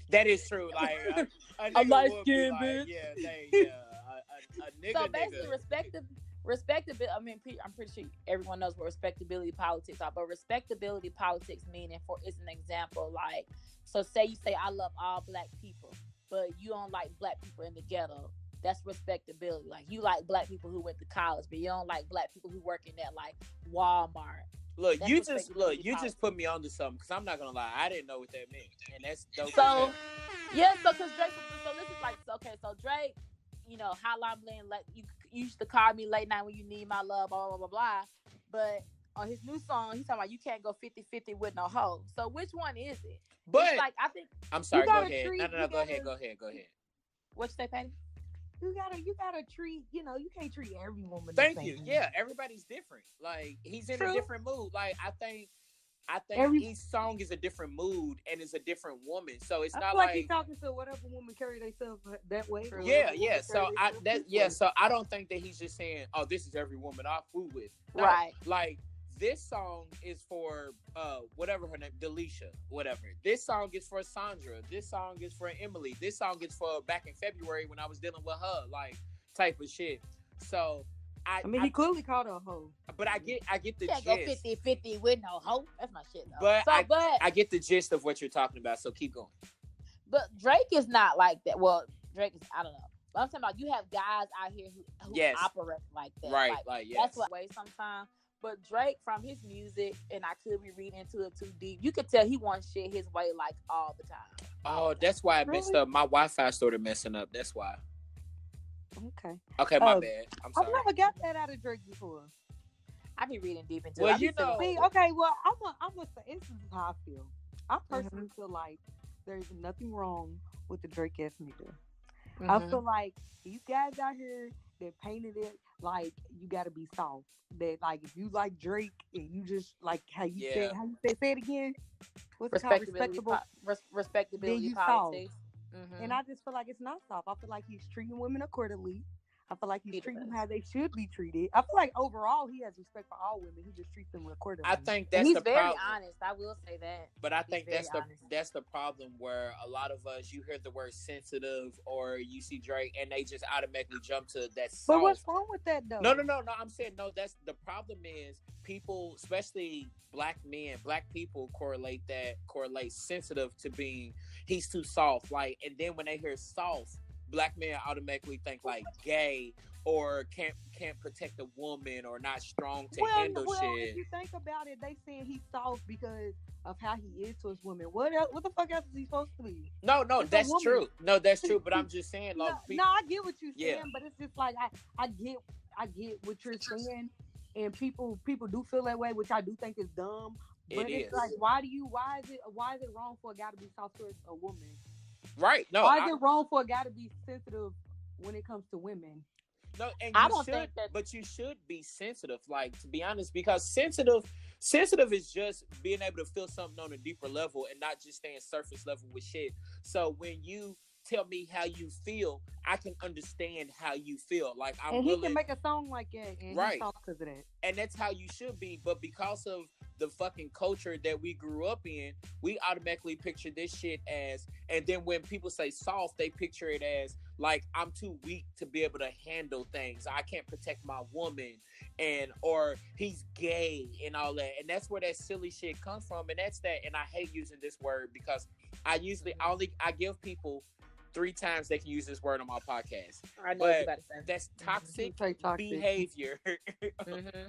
that is true. Like a light skin like, bitch. A nigga. So basically, respectability. I mean, I'm pretty sure everyone knows what respectability politics are, but respectability politics meaning is an example. Like, so say you say I love all black people, but you don't like black people in the ghetto. That's respectability. Like you like black people who went to college, but you don't like black people who work in that like Walmart. Look, you just put me onto something because I'm not gonna lie, I didn't know what that meant, and that's dope. So because Drake. So this is like so Drake. You know, Hotline Bling, like you used to call me late night when you need my love, blah, blah, blah, blah. But on his new song, he's talking about you can't go 50-50 with no hoe. So which one is it? But it's like, I think. I'm sorry, go ahead. No, go ahead. What you say, Patty? You gotta treat, you can't treat every woman. Thank you. Yeah, everybody's different. Like he's in a different mood. Like I think each song is a different mood and it's a different woman. So it's not like he's talking to whatever woman carry themselves that way. Yeah. So I don't think that he's just saying, "Oh, this is every woman I fool with." No, right. Like this song is for whatever her name, Delisha, whatever. This song is for Sandra. This song is for Emily. This song is for back in February when I was dealing with her, like type of shit. So. I mean, he clearly called her a hoe. But I get the gist. Go 50-50 with no hoe. That's my shit, though. But I get the gist of what you're talking about, so keep going. But Drake is not like that. Well, Drake is, I don't know. But I'm talking about you have guys out here who operate like that. Right, like yes. That's what way sometimes. But Drake, from his music, and I could be reading into it too deep, you could tell he wants shit his way like all the time. Oh, that's why I messed up. My Wi-Fi started messing up. That's why. Okay, my bad. I'm sorry. I've never got that out of Drake before. I be reading deep into it. See, okay, well, I'm gonna say this is how I feel. I personally feel like there's nothing wrong with the Drake ass nigga. Mm-hmm. I feel like these guys out here that painted it like you gotta be soft. That like if you like Drake and you just like how you say it again. What's it called? Respectability politics. Mm-hmm. And I just feel like it's not soft. I feel like he's treating women accordingly. I feel like he's treating them how they should be treated. I feel like overall he has respect for all women. He just treats them accordingly. I think that's he's the very problem. honest. I will say that. But I think that's the problem where a lot of us, you hear the word sensitive or you see Drake and they just automatically jump to that soft. But what's wrong with that though? No. I'm saying no. That's the problem is people, especially black men, black people correlate sensitive to being he's too soft. Like, and then when they hear soft, black men automatically think like gay or can't protect a woman or not strong to handle shit. If you think about it, they saying he's soft because of how he is to his women. What else? What the fuck else is he supposed to be? No, that's true. No, that's true. But I'm just saying, like, no, I get what you're saying, but it's just like I get what you're saying, and people do feel that way, which I do think is dumb. But it's like, why is it wrong for a guy to be soft towards a woman? Right. No. Why is it wrong for a guy to be sensitive when it comes to women? No, and but you should be sensitive, like, to be honest, because sensitive is just being able to feel something on a deeper level and not just staying surface level with shit. So when you tell me how you feel, I can understand how you feel. Like, he can make a song like that, and right, because of that. And that's how you should be. But because of the fucking culture that we grew up in, we automatically picture this shit as, and then when people say soft, they picture it as like, I'm too weak to be able to handle things. I can't protect my woman, or he's gay and all that. And that's where that silly shit comes from. And that's that. And I hate using this word because I give people 3 times they can use this word on my podcast. I know what you're about to say. That's toxic behavior.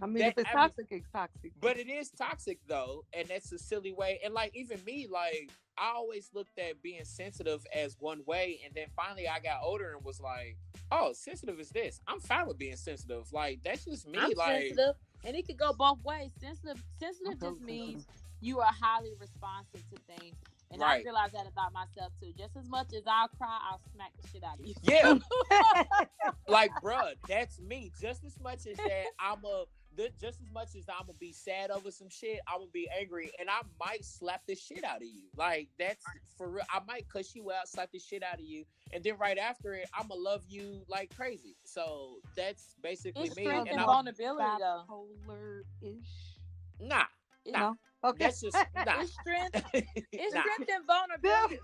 I mean, if it's toxic, it's toxic. But it is toxic though, and that's a silly way. And like, even me, like, I always looked at being sensitive as one way, and then finally I got older and was like, oh, sensitive is this. I'm fine with being sensitive. Like, that's just me. I'm like, sensitive, and it could go both ways. Sensitive just means you are highly responsive to things. And right. I realize that about myself too. Just as much as I'll cry, I'll smack the shit out of you. Yeah. Like, bruh, that's me. Just as much as that, just as much as I'm gonna be sad over some shit, I'm gonna be angry, and I might slap the shit out of you. Like, that's for real. I might cuss you out, slap the shit out of you, and then right after it, I'm gonna love you like crazy. So that's basically it's me. Strength and vulnerability, though. Bipolar-ish. Nah. No. Okay. That's just It's strength. It's strength and vulnerability.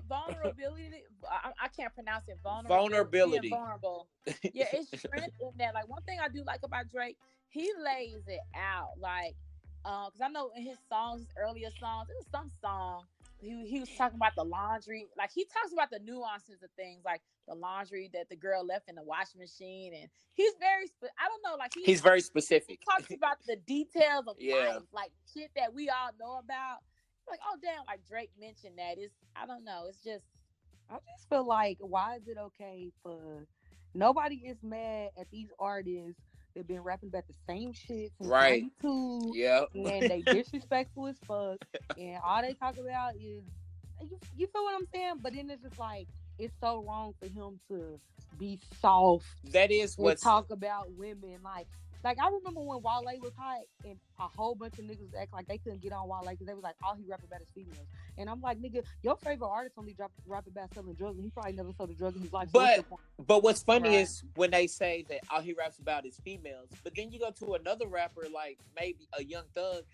Vulnerability. I can't pronounce it. Vulnerability. Vulnerable. Yeah, it's strength in that. Like, one thing I do like about Drake, he lays it out. Like, because I know in his songs, his earlier songs, it was some song. He was talking about the laundry. Like, he talks about the nuances of things, like the laundry that the girl left in the washing machine, and he's very. I don't know, like he's very specific. He talks about the details of life, like shit that we all know about. Like, oh damn, like Drake mentioned that. I don't know. It's just. I just feel like, why is it okay for nobody is mad at these artists? They've been rapping about the same shit since 92. Yeah. And they disrespectful as fuck. And all they talk about is, you feel what I'm saying? But then it's just like, it's so wrong for him to be soft. That is what talk about women. Like, I remember when Wale was hot and a whole bunch of niggas act like they couldn't get on Wale because they was like, all he rap about is females. And I'm like, nigga, your favorite artist only rap about selling drugs, and he probably never sold a drug in his life. But what's funny is when they say that all he raps about is females, but then you go to another rapper like maybe a Young Thug,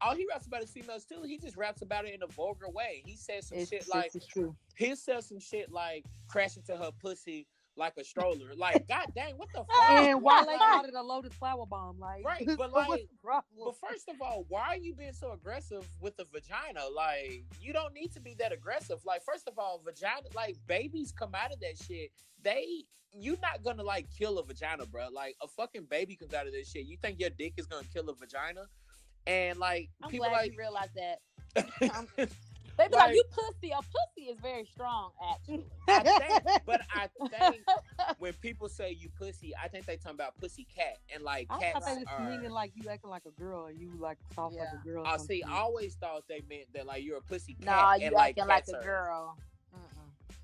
all he raps about is females too. He just raps about it in a vulgar way. He says some shit like, he'll sell some shit like crash into her pussy like a stroller. Like, god dang, what the fuck? And Wale called it a loaded flower bomb. Like, right, but like, but first of all, why are you being so aggressive with the vagina? Like, you don't need to be that aggressive. Like, first of all, vagina, like, babies come out of that shit. You're not gonna like kill a vagina, bro. Like, a fucking baby comes out of this shit. You think your dick is gonna kill a vagina? And like, I'm people glad like you realize that. They be like, you pussy. A pussy is very strong, actually. I think when people say you pussy, I think they talking about pussy cat. And like, cats I thought it's meaning like you acting like a girl and you like soft like a girl. See, I always thought they meant that like you're a pussy cat. Nah, you and acting like a girl.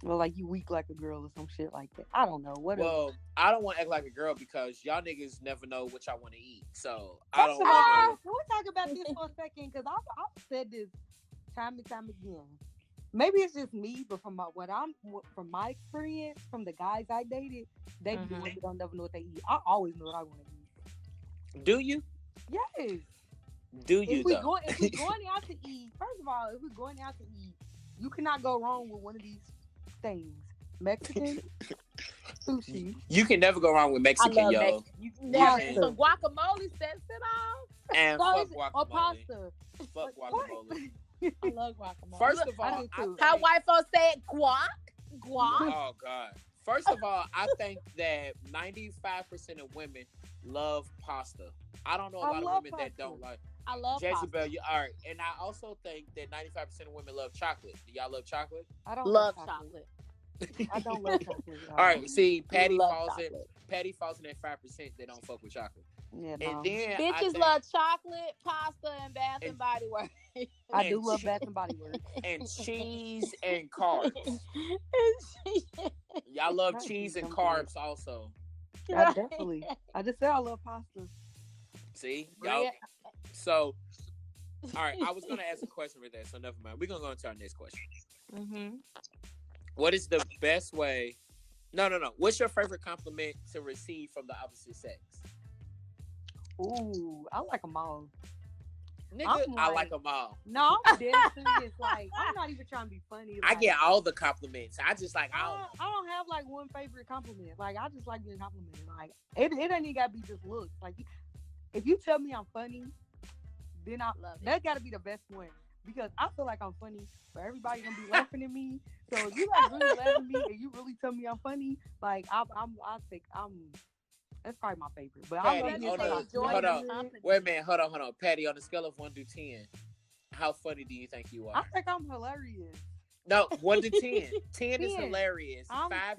Well, like you weak like a girl or some shit like that. I don't know. Well, I don't want to act like a girl because y'all niggas never know what y'all want to eat. So I don't want to. Can we talk about this for a second? Because I've said this time and time again. Maybe it's just me, but from my experience, from the guys I dated, they don't never know what they eat. I always know what I want to eat. Do you? Yes. Do you? If we're going out to eat, first of all, if we're going out to eat, you cannot go wrong with one of these things: Mexican sushi. You can never go wrong with Mexican, yo. Some guacamole sets it off. And fuck guacamole. Or pasta. Fuck guacamole. I love guacamole. First of all, how white folks say it, guac. Oh God. First of all, I think that 95% of women love pasta. I don't know a lot of women that don't like. I love Jezebel, pasta. you all right. And I also think that 95% of women love chocolate. Do y'all love chocolate? I don't Love chocolate. I don't love chocolate. All right, see, Patty Love falls chocolate. in that 5% that don't fuck with chocolate. Yeah, And no. then Bitches love chocolate, pasta, and Bath and Body Works. I do love Bath and Body Works. and cheese and carbs. Y'all love cheese and carbs also. I definitely. I just said I love pasta. See, y'all. So, all right, I was gonna ask a question for that, so never mind. We're gonna go into our next question. Mm-hmm. What is the best way? No. What's your favorite compliment to receive from the opposite sex? Ooh, I like them all. Nigga, I like them all. No, I'm dead serious. Like, I'm not even trying to be funny. Like, I get all the compliments. I just like I don't have like one favorite compliment. Like, I just like being complimented. Like, it ain't even gotta be just looks. Like, if you tell me I'm funny, then that gotta be the best one. Because I feel like I'm funny, but everybody gonna be laughing at me. So if you like really laughing at me and you really tell me I'm funny, like that's probably my favorite. But Patty, I'm hold on. Wait a minute, hold on. Patty, on a scale of 1 to 10, how funny do you think you are? I think I'm hilarious. No, 1 to 10. 10 is hilarious. I'm 5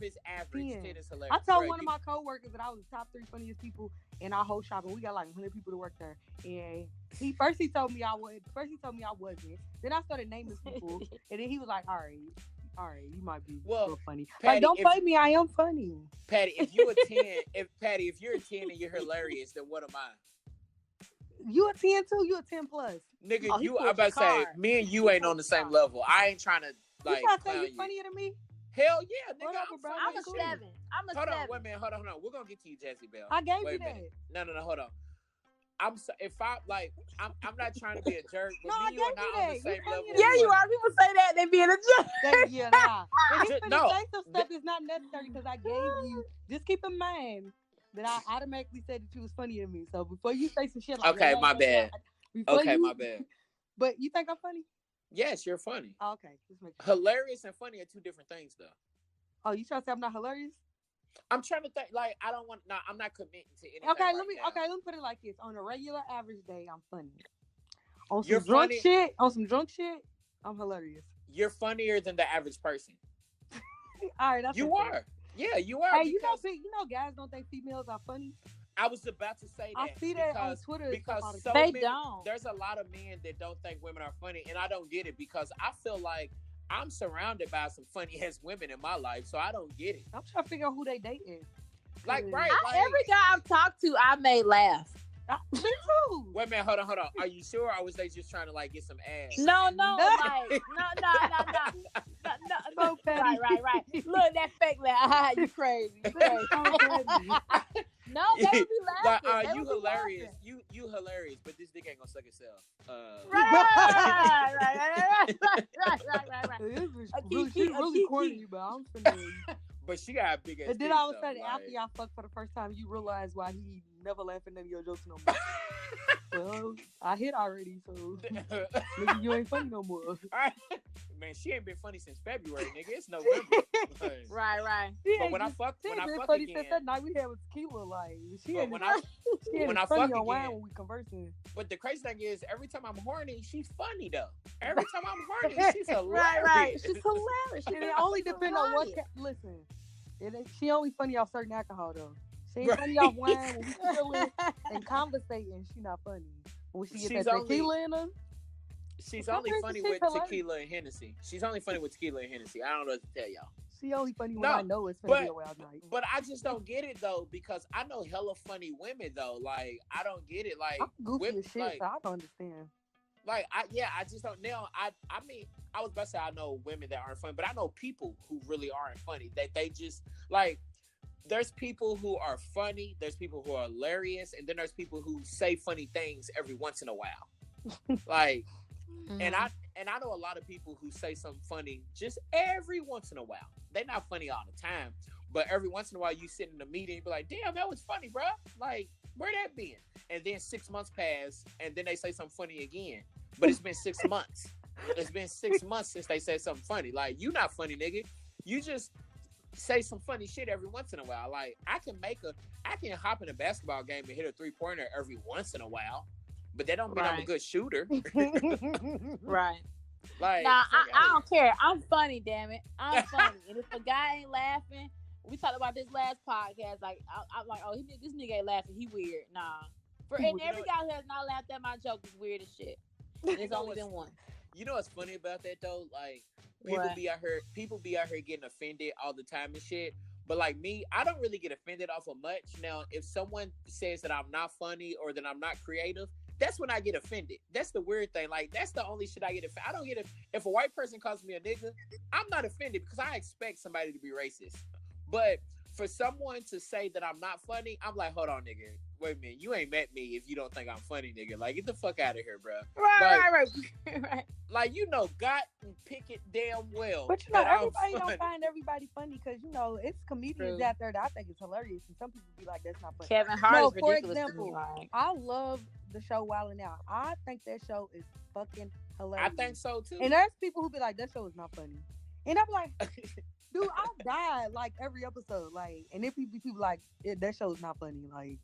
is average. 10 is hilarious. I told one of my coworkers that I was the top 3 funniest people in our whole shop, and we got like 100 people to work there. And he told me I wasn't. Then I started naming people, and then he was like, "All right, you might be real funny. Patty, like, don't play me. I am funny." Patty, if you're a 10, if you're a 10 and you're hilarious, then what am I? You a 10 too? You a 10 plus? Nigga, I'm about to say, me and you ain't on the same level. I ain't trying to like. You trying to say you funnier than me? Hell yeah, nigga. I'm a 7. Hold on, wait a minute. Hold on. We're gonna get to you, Jezebel. I gave you that. No, hold on. I'm not trying to be a jerk, but no, me and you are not on the same level. Yeah, you are. People say that they being a jerk. Yeah, nah. And he's No. say some stuff that's not necessary because I gave you. Just keep in mind that I automatically said that you was funnier than me. So before you say some shit like okay, my bad. My bad. But you think I'm funny? Yes, you're funny. Oh, okay, just make sure. Hilarious and funny are 2 different things, though. Oh, you trying to say I'm not hilarious? I'm trying to think. Like, I don't want. No, I'm not committing to anything. Okay, let me put it like this. On a regular average day, I'm funny. On some drunk shit, I'm hilarious. You're funnier than the average person. All right, you are. Yeah, you are. Hey, you know, guys don't think females are funny. I was about to say that. I see that on Twitter. Because don't. There's a lot of men that don't think women are funny, and I don't get it because I feel like I'm surrounded by some funny ass women in my life, so I don't get it. I'm trying to figure out who they dating. Like, right? Every guy I've talked to, I made laugh. Me too. Wait a minute, hold on. Are you sure, or was they just trying to like get some ass? No, like no. So petty. Right. Look, that fake laugh. You crazy. No, they would be laughing. Like, you hilarious. You hilarious, but this dick ain't gonna suck itself. Right. She's really corny, but I'm finna. But she got a big ass. And then all of a sudden, after y'all fuck for the first time, you realize why he never laughing at your jokes no more. Well, I hit already, so nigga, you ain't funny no more. Man, she ain't been funny since February, nigga. It's November. Right. But when I fuck funny again, since that night we had with tequila, like she ain't when I funny fuck on wine again, when we conversing. But the crazy thing is, every time I'm horny, she's funny though. Every time I'm horny, she's hilarious. Right. She's hilarious. And it only depends on what. Listen, she only funny off certain alcohol though. She ain't funny off wine when we chilling and conversating. She not funny when she get that tequila in her. She's only funny with tequila and Hennessy. She's only funny with tequila and Hennessy. I don't know what to tell y'all. She only funny when I know it's gonna be a wild night. But I just don't get it though, because I know hella funny women though. Like, I don't get it. Like, I'm goofy as shit, like, so I don't understand. Like, I just don't know. I mean, I was about to say I know women that aren't funny, but I know people who really aren't funny. They just like. There's people who are funny. There's people who are hilarious, and then there's people who say funny things every once in a while. Like. And I know a lot of people who say something funny just every once in a while. They're not funny all the time, but every once in a while you sit in a meeting and be like, damn, that was funny, bro. Like, where that been? And then 6 months pass, and then they say something funny again. But it's been 6 months. It's been 6 months since they said something funny. Like, you not funny, nigga. You just say some funny shit every once in a while. Like I can hop in a basketball game and hit a 3-pointer every once in a while, but that don't mean I'm a good shooter. Right. Like, Nah, fuck I outta don't care. I'm funny, damn it. I'm funny. And if a guy ain't laughing, we talked about this last podcast. Like, I'm like, oh, this nigga ain't laughing. He weird. Nah. And every guy who has not laughed at my joke is weird as shit. And it's only been one. You know what's funny about that though? Like, people be out here getting offended all the time and shit. But like me, I don't really get offended off of much. Now, if someone says that I'm not funny or that I'm not creative, that's when I get offended. That's the weird thing. Like, that's the only shit I get offended. I don't get if a white person calls me a nigga, I'm not offended because I expect somebody to be racist. But for someone to say that I'm not funny, I'm like, hold on, nigga. Wait a minute. You ain't met me if you don't think I'm funny, nigga. Like, get the fuck out of here, bro. Right. Like, you know, God and pick it damn well. But you know, everybody don't find everybody funny because, you know, it's comedians out there that I think is hilarious. And some people be like, that's not funny. Kevin Hart is for ridiculous. Example, I love the show Wild 'N Out. I think that show is fucking hilarious. I think so, too. And there's people who be like, that show is not funny. And I'm like, dude, I'll die like every episode. Like, and then people like, that show is not funny. Like,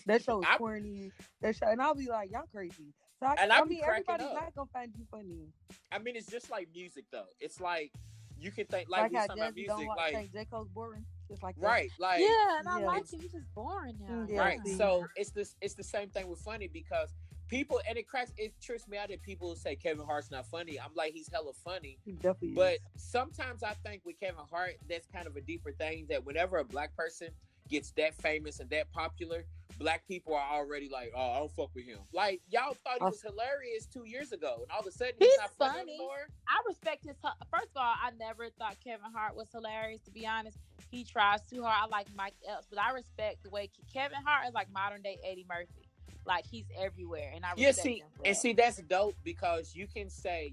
that show is corny. That show, and I'll be like, y'all crazy. So I mean, everybody's not gonna find you funny. I mean, it's just like music, though. It's like you can think like we talking about music, like think J. Cole's boring. Just like that. Right, like I like it. He's just boring now. Yeah, right. So it's the same thing with funny because people, and it trips me out that people say Kevin Hart's not funny. I'm like, he's hella funny. He definitely is. But sometimes I think with Kevin Hart, that's kind of a deeper thing that whenever a black person gets that famous and that popular, black people are already like, oh, I don't fuck with him. Like, y'all thought he was hilarious 2 years ago, and all of a sudden he's not funny anymore. I respect his. First of all, I never thought Kevin Hart was hilarious. To be honest, he tries too hard. I like Mike Epps, but I respect the way Kevin Hart is like modern day Eddie Murphy. Like, he's everywhere, and I respect him for that. See, that's dope because you're saying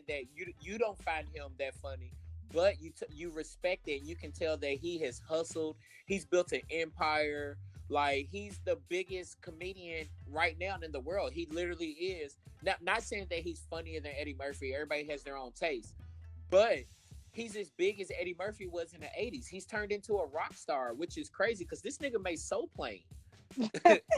that you don't find him that funny, but you respect it. You can tell that he has hustled. He's built an empire. Like, he's the biggest comedian right now in the world. He literally is. Not saying that he's funnier than Eddie Murphy. Everybody has their own taste, but he's as big as Eddie Murphy was in the 80s. He's turned into a rock star, which is crazy because this nigga made Soul Plane.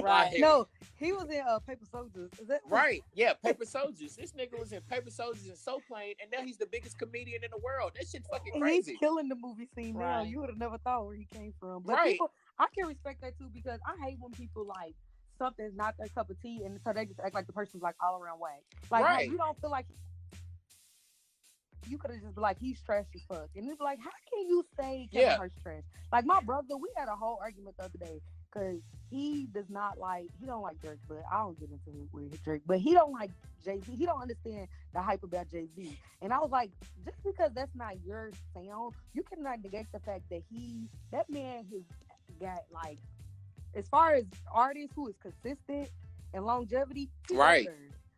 Right. No, he was in Paper Soldiers. Is that right? Yeah, Paper Soldiers. This nigga was in Paper Soldiers and Soul Plane, and now he's the biggest comedian in the world. That shit's fucking crazy. He's killing the movie scene now. You would have never thought where he came from. But people, I can respect that too because I hate when people like something's not their cup of tea, and so they just act like the person's like all around whack. Like, you don't feel like you could have just been like, he's trash as fuck, and it's like, how can you say Kevin Hart's trash? Like, my brother, we had a whole argument the other day. Because he don't like Drake, but I don't get into it with Drake. But he don't like Jay-Z. He don't understand the hype about Jay-Z. And I was like, just because that's not your sound, you cannot negate the fact that that man has got, like, as far as artists who is consistent and longevity, right?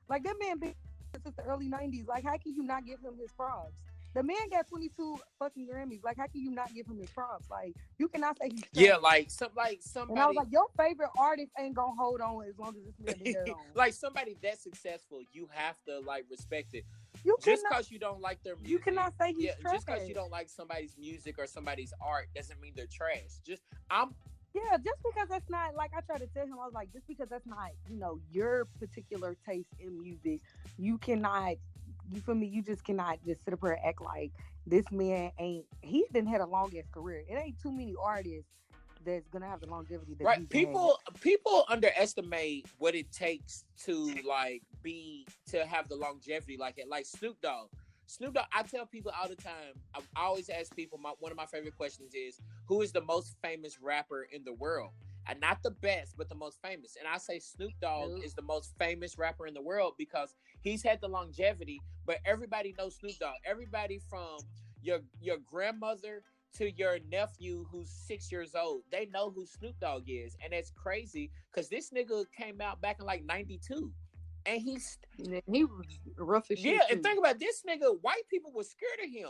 Like, that man been since the early 90s. Like, how can you not give him his props? The man got 22 fucking Grammys. Like, how can you not give him his props? Like, you cannot say he's trash. Yeah, like somebody. And I was like, your favorite artist ain't gonna hold on as long as this man is on. Like, somebody that successful, you have to like respect it. Just because you don't like their music, you cannot say he's trash. Just because you don't like somebody's music or somebody's art doesn't mean they're trash. Just because that's not, like, I tried to tell him, I was like, just because that's not, you know, your particular taste in music, you cannot. You feel me? You just cannot just sit up here and act like this man he's been had a long ass career. It ain't too many artists that's gonna have the longevity that right. People underestimate what it takes to have the longevity like it. Like Snoop Dogg, I tell people all the time, I always ask people, one of my favorite questions is, who is the most famous rapper in the world? And not the best, but the most famous. And I say Snoop Dogg is the most famous rapper in the world because he's had the longevity, but everybody knows Snoop Dogg. Everybody from your grandmother to your nephew who's 6 years old, they know who Snoop Dogg is. And it's crazy because this nigga came out back in like 92. And he was rough as shit. Yeah, and think about this nigga, white people were scared of him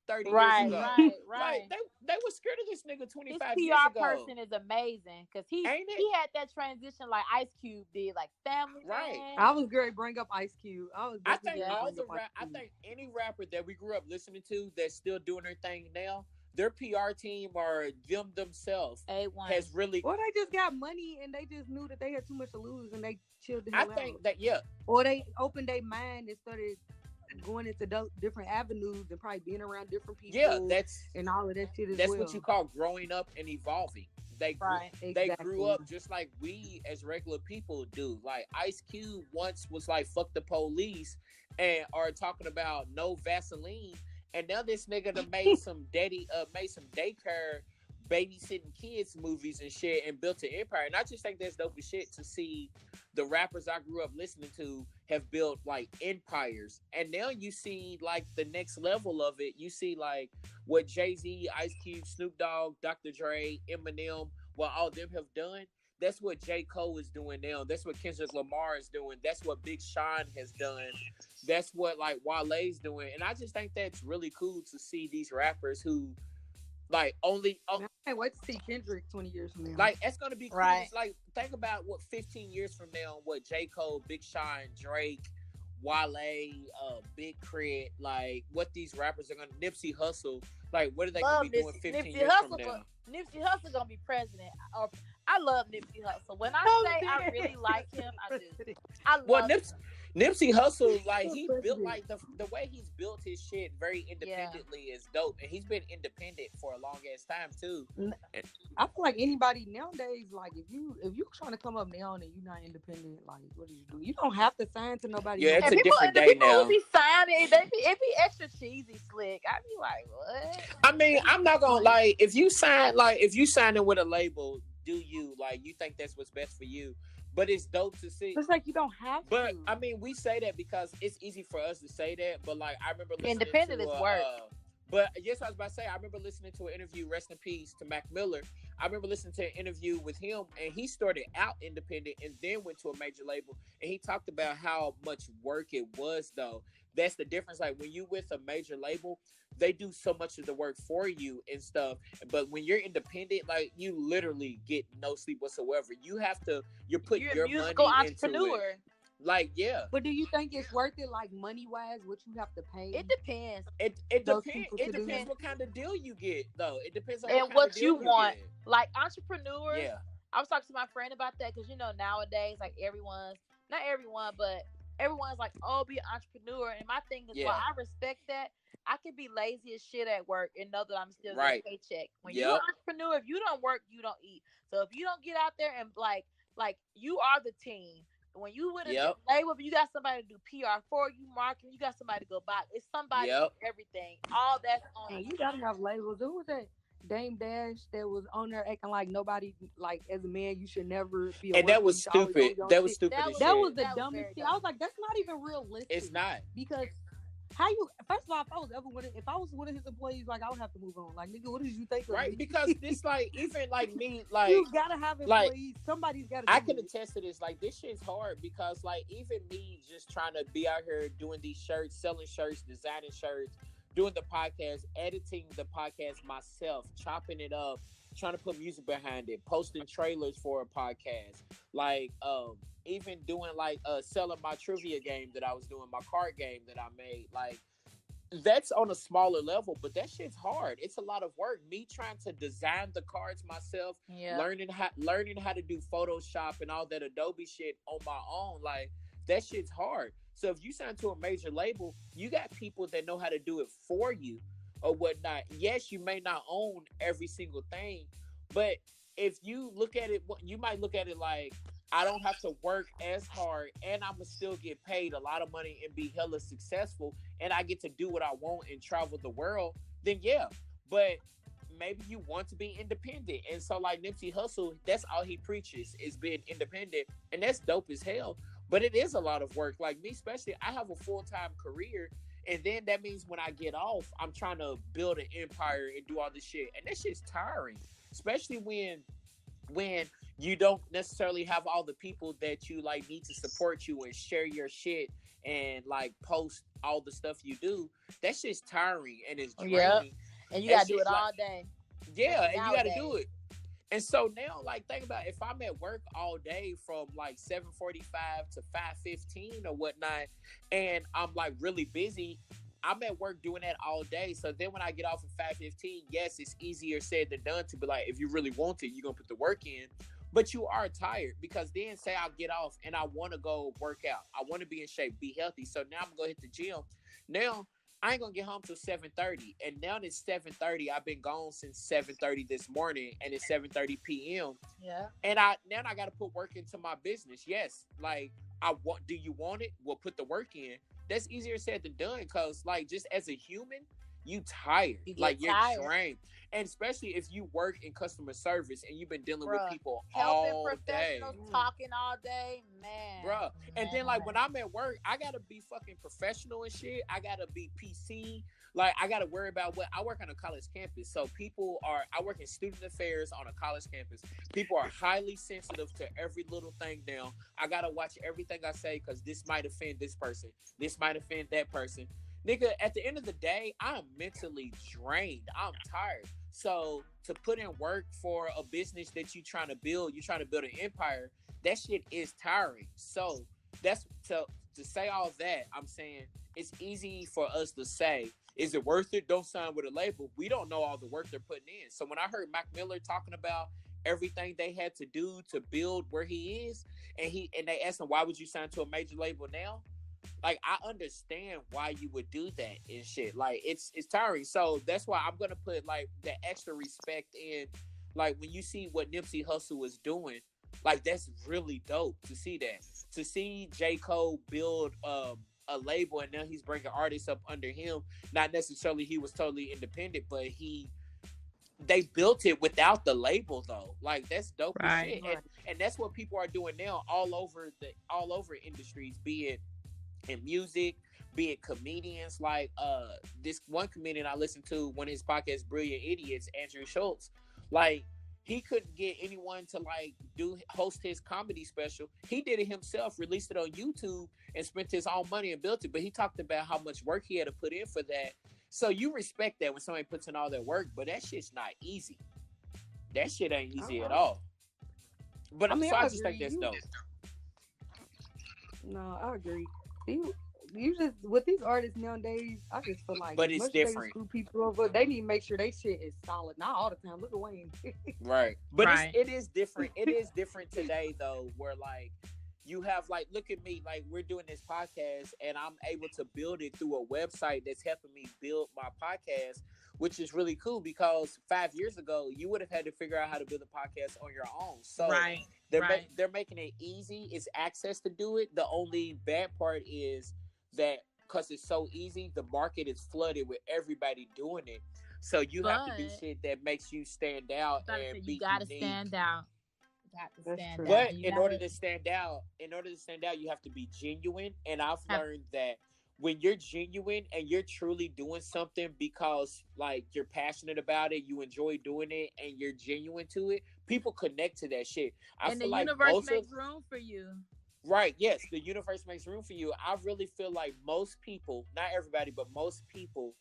30 years ago. Right. Like, they were scared of this nigga 25 years ago. His PR person is amazing because he had that transition like Ice Cube did, like Family Man. I was going to bring up Ice Cube. I think any rapper that we grew up listening to that's still doing their thing now, their PR team or them themselves A1. has really. Or they just got money and they just knew that they had too much to lose and they chilled the I hell think out. that Or they opened their mind and started going into different avenues and probably being around different people. That's and all of that shit as that's well. what you call growing up and evolving. They Exactly. grew up just like we as regular people do. Like Ice Cube once was like fuck the police and are talking about no Vaseline, and now this nigga done made some daycare babysitting kids movies and shit and built an empire. And I just think that's dope as shit to see the rappers I grew up listening to have built like empires. And now you see like the next level of it. You see like what Jay-Z, Ice Cube, Snoop Dogg, Dr. Dre, Eminem, what all of them have done. That's what J. Cole is doing now. That's what Kendrick Lamar is doing. That's what Big Sean has done. That's what like Wale's doing. And I just think that's really cool to see these rappers who like only. I can't wait to see Kendrick 20 years from now. Like it's gonna be cool. Right. It's like think about what 15 years from now, what J. Cole, Big Sean, Drake, Wale, Big Crit, like what these rappers are gonna Nipsey Hussle, like what are they gonna be doing 15 years from now? Nipsey Hussle gonna be president. I love Nipsey Hussle. When I say I really like him, I do. I love him. Nipsey Hussle, like he built like the way he's built his shit very independently is dope, and he's been independent for a long ass time too. I feel like anybody nowadays, like if you trying to come up now and you're not independent, like what do? You don't have to sign to nobody. Yeah, it's and a different day now. People be signing, it be extra cheesy slick. I be like, what? I mean, I'm not gonna like if you sign in with a label, do you like you think that's what's best for you? But it's dope to see. It's like you don't have but, to. I mean, we say that because it's easy for us to say that. But like, I remember listening independent to is work. But yes, I was about to say, I remember listening to an interview. Rest in peace to Mac Miller. I remember listening to an interview with him, and he started out independent and then went to a major label. And he talked about how much work it was, though. That's the difference. Like when you with a major label, they do so much of the work for you and stuff. But when you're independent, like you literally get no sleep whatsoever. You're putting your musical money entrepreneur. into it. Like, yeah. But do you think it's worth it, like money wise, what you have to pay? It depends. It depends. It depends what kind of deal you get, though. It depends on what you want. Like entrepreneurs. Yeah. I was talking to my friend about that because nowadays, like not everyone, but everyone's like, oh, be an entrepreneur. And my thing is, while I respect that, I can be lazy as shit at work and know that I'm still getting a paycheck. When you're an entrepreneur, if you don't work, you don't eat. So if you don't get out there and like you are the team. When you with a label, you got somebody to do PR for you, marketing, you got somebody to go buy. It's somebody for everything. All that's on you. Gotta have labels. Who was that? Dame Dash that was on there acting like nobody, like as a man, you should never be. And that was stupid. That was stupid. That was the dumbest thing. I was like, that's not even realistic. It's not. Because how you? First of all, if I was one of his employees, like I would have to move on. Like nigga, what did you think of me? Because this like even like me, like you gotta have employees. Like, somebody's gotta. I can attest to this. Like this shit's hard because like even me just trying to be out here doing these shirts, selling shirts, designing shirts, doing the podcast, editing the podcast myself, chopping it up, trying to put music behind it, posting trailers for a podcast, like even doing like selling my trivia game that I was doing, my card game that I made, like that's on a smaller level, but that shit's hard. It's a lot of work. Me trying to design the cards myself, learning how to do Photoshop and all that Adobe shit on my own, like that shit's hard. So if you sign to a major label, you got people that know how to do it for you or whatnot. Yes, you may not own every single thing, but if you look at it, you might look at it like, I don't have to work as hard and I'm going to still get paid a lot of money and be hella successful and I get to do what I want and travel the world, then yeah. But maybe you want to be independent. And so like Nipsey Hussle, that's all he preaches is being independent. And that's dope as hell. But it is a lot of work. Like me, especially, I have a full-time career. And then that means when I get off, I'm trying to build an empire and do all this shit. And that shit's tiring. Especially when you don't necessarily have all the people that you like need to support you and share your shit and like post all the stuff you do. That shit's tiring and it's draining. Yep. And you gotta do it all day. Yeah, and you gotta do it. And so now, like, think about if I'm at work all day from like 7:45 to 5:15 or whatnot, and I'm like really busy, I'm at work doing that all day. So then when I get off at 5:15, yes, it's easier said than done to be like, if you really want it, you're gonna put the work in. But you are tired, because then say I get off and I want to go work out. I want to be in shape, be healthy. So now I'm gonna go hit the gym. Now I ain't gonna get home till 7:30. And now it's 7:30. I've been gone since 7:30 this morning, and it's 7:30 p.m. Yeah. And I got to put work into my business. Yes, like I want. Do you want it? Well, put the work in. That's easier said than done, because like just as a human, you tired. You're drained, and especially if you work in customer service and you've been dealing with people all day, talking all day, man. Bruh. And then like when I'm at work, I gotta be fucking professional and shit. I gotta be PC. Like I gotta worry about what I work on a college campus. So I work in student affairs on a college campus. People are highly sensitive to every little thing now. I gotta watch everything I say, because this might offend this person. This might offend that person. Nigga, at the end of the day, I'm mentally drained. I'm tired. So to put in work for a business that you're trying to build an empire, that shit is tiring. So that's to say all that, I'm saying it's easy for us to say, is it worth it? Don't sign with a label. We don't know all the work they're putting in. So when I heard Mac Miller talking about everything they had to do to build where he is, and they asked him, why would you sign to a major label now? Like, I understand why you would do that and shit. Like, it's tiring. So that's why I'm gonna put like the extra respect in. Like when you see what Nipsey Hussle was doing, like that's really dope to see that. To see J. Cole build a label, and now he's bringing artists up under him. Not necessarily he was totally independent, but they built it without the label though. Like that's dope as shit. And that's what people are doing now all over industries, be it in music, be it comedians. Like this one comedian I listened to, one of his podcasts, Brilliant Idiots, Andrew Schultz. Like he couldn't get anyone to like host his comedy special. He did it himself, released it on YouTube, and spent his own money and built it. But he talked about how much work he had to put in for that. So you respect that when somebody puts in all that work, but that shit's not easy. That shit ain't easy at all. But I just think that's dope. No, I agree. You just with these artists nowadays, I just feel like, but it's different. Screw people over, they need to make sure they shit is solid. Not all the time. Look at Wayne. Right, but it is different. It is different today though, where like you have like, look at me, like we're doing this podcast, and I'm able to build it through a website that's helping me build my podcast, which is really cool, because 5 years ago you would have had to figure out how to build a podcast on your own. So they're making it easy. It's access to do it. The only bad part is that because it's so easy, the market is flooded with everybody doing it. So you have to do shit that makes you stand out and be unique. Stand out. But in order to stand out, you have to be genuine. And I've learned that when you're genuine and you're truly doing something because like you're passionate about it, you enjoy doing it, and you're genuine to it, people connect to that shit. And the universe makes room for you. Right, yes, the universe makes room for you. I really feel like most people, not everybody, but most people,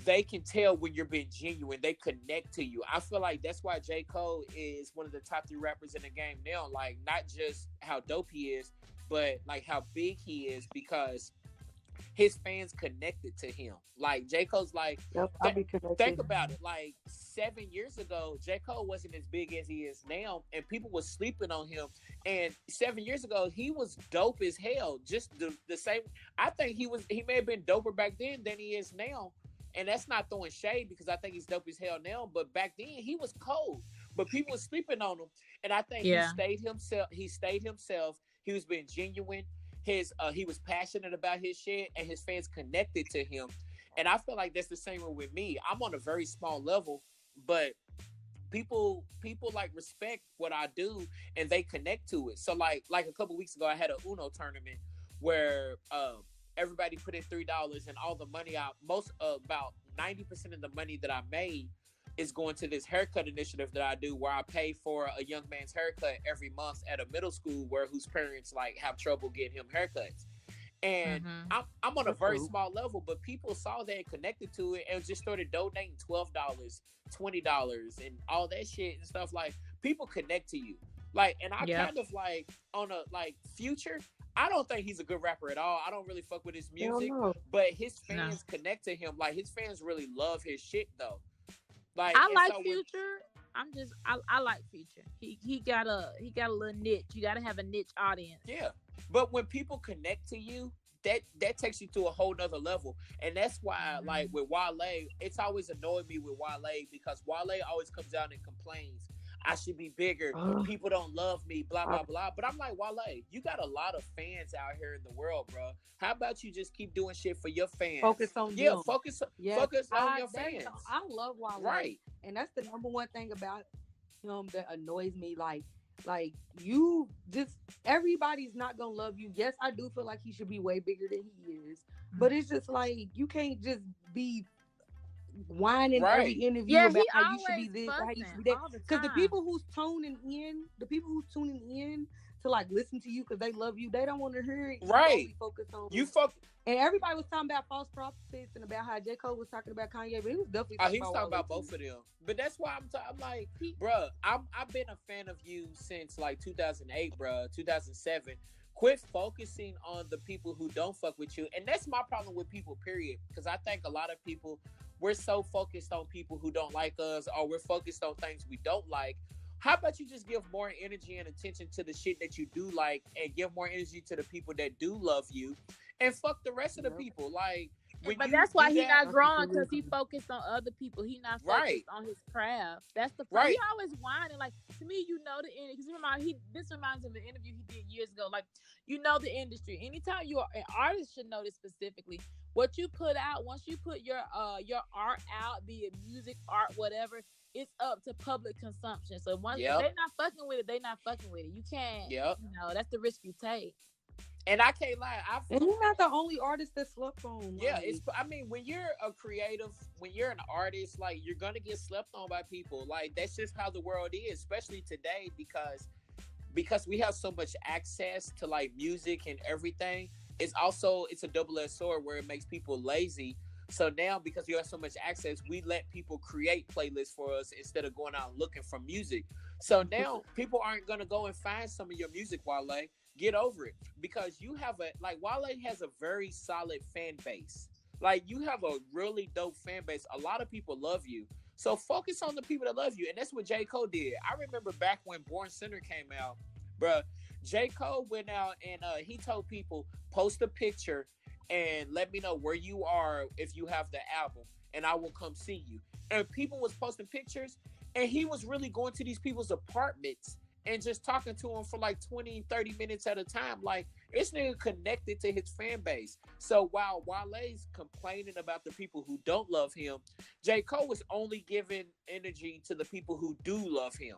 they can tell when you're being genuine. They connect to you. I feel like that's why J. Cole is one of the top 3 rappers in the game now. Like, not just how dope he is, but like how big he is, because his fans connected to him. Like J. Cole's like, think about it. Like 7 years ago, J. Cole wasn't as big as he is now, and people were sleeping on him. And 7 years ago, he was dope as hell. Just the same. I think he may have been doper back then than he is now. And that's not throwing shade, because I think he's dope as hell now. But back then, he was cold. But people were sleeping on him. And I think he stayed himself. He was being genuine. He was passionate about his shit, and his fans connected to him. And I feel like that's the same way with me. I'm on a very small level, but people like respect what I do, and they connect to it. So like a couple weeks ago, I had a Uno tournament where everybody put in $3, and all the money about 90% of the money that I made is going to this haircut initiative that I do, where I pay for a young man's haircut every month at a middle school whose parents like have trouble getting him haircuts. And I'm on a very small level, but people saw that and connected to it, and just started donating $12, $20, and all that shit and stuff. Like, people connect to you. Like, and I kind of like on a like Future. I don't think he's a good rapper at all. I don't really fuck with his music, Hell no. but his fans connect to him. Like his fans really love his shit though. Like I and like so Future. I like Future. He got a little niche. You got to have a niche audience. yeah, but when people connect to you, that takes you to a whole nother level, and that's why like with Wale, it's always annoyed me with Wale because Wale always comes out and complains. I should be bigger. People don't love me, blah, blah, blah. But I'm like, Wale, you got a lot of fans out here in the world, bro. How about you just keep doing shit for your fans? Focus on them. Focus on your fans. I love Wale. Right. And that's the number one thing about him that annoys me. Like you just, everybody's not going to love you. Yes, I do feel like he should be way bigger than he is. But it's just like, you can't just be whining every interview about how you should be this, how you should be that. Because the people who's tuning in to like listen to you because they love you, they don't want to hear it. Right. Focus on you. And everybody was talking about false prophets and about how J. Cole was talking about Kanye, but he was definitely talking about both of them. But that's why I'm like, bruh, I've been a fan of you since like 2008, bruh, 2007. Quit focusing on the people who don't fuck with you. And that's my problem with people, period. Because I think a lot of people, we're so focused on people who don't like us, or we're focused on things we don't like. How about you just give more energy and attention to the shit that you do like, and give more energy to the people that do love you, and fuck the rest of the people. Like, but that's why he's not growing, because he focused on other people. He not focused on his craft. That's the problem. He always whining. Like, to me, you know the industry. Because this reminds me of the interview he did years ago. Like, you know the industry. Anytime you are an artist, should know this specifically. What you put out, once you put your art out, be it music, art, whatever, it's up to public consumption. So once if they're not fucking with it, they're not fucking with it. You can't. You know, that's the risk you take. And I can't lie. And you're not the only artist that slept on. Yeah, when you're a creative, when you're an artist, like, you're gonna get slept on by people. Like, that's just how the world is, especially today, because we have so much access to like music and everything. It's a double-edged sword where it makes people lazy. So now, because you have so much access, we let people create playlists for us instead of going out looking for music. So now people aren't gonna go and find some of your music, Wale. Get over it, because you have Wale has a very solid fan base. Like, you have a really dope fan base. A lot of people love you. So focus on the people that love you. And that's what J. Cole did. I remember back when Born Sinner came out, bruh, J. Cole went out and he told people, post a picture and let me know where you are if you have the album, and I will come see you. And people was posting pictures, and he was really going to these people's apartments and just talking to them for like 20, 30 minutes at a time. Like, this nigga connected to his fan base. So while Wale's complaining about the people who don't love him, J. Cole was only giving energy to the people who do love him.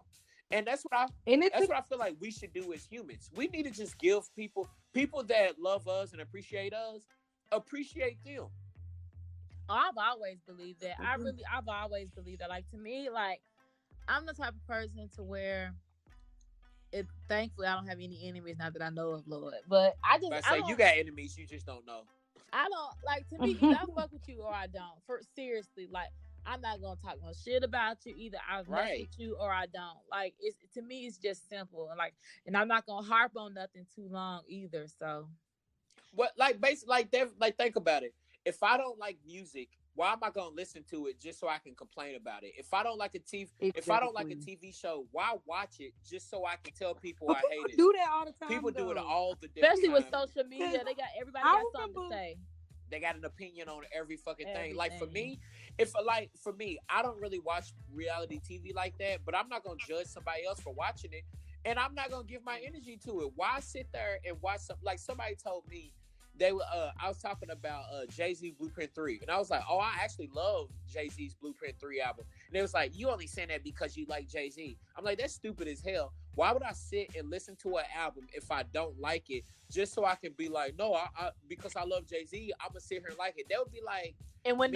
And that's what I feel like we should do as humans. We need to just give people that love us and appreciate us, appreciate them. I've always believed that. I've always believed that. Like, to me, like, I'm the type of person to where thankfully I don't have any enemies, not that I know of, Lord. But I say you got enemies, you just don't know. I don't, like, to me, either I fuck with you or I don't. Seriously, like, I'm not gonna talk no shit about you. Either I mess with you or I don't. Like, to me, it's just simple. And I'm not gonna harp on nothing too long either. So, what, like, basically, think about it. If I don't like music, why am I gonna listen to it just so I can complain about it? If I don't like a TV show, why watch it just so I can tell people I hate it? People do that all the time. People do it all the damn especially time. With social media. Everybody got something to say. They got an opinion on every fucking thing. Like, for me, I don't really watch reality TV like that, but I'm not gonna judge somebody else for watching it, and I'm not gonna give my energy to it. Why sit there and watch something? Like, somebody told me I was talking about Jay-Z Blueprint 3, and I was like, oh, I actually love Jay-Z's Blueprint 3 album. And it was like, you only saying that because you like Jay-Z. I'm like, that's stupid as hell. Why would I sit and listen to an album if I don't like it, just so I can be like, no, because I love Jay-Z, I'm gonna sit here and like it? That would be like, and when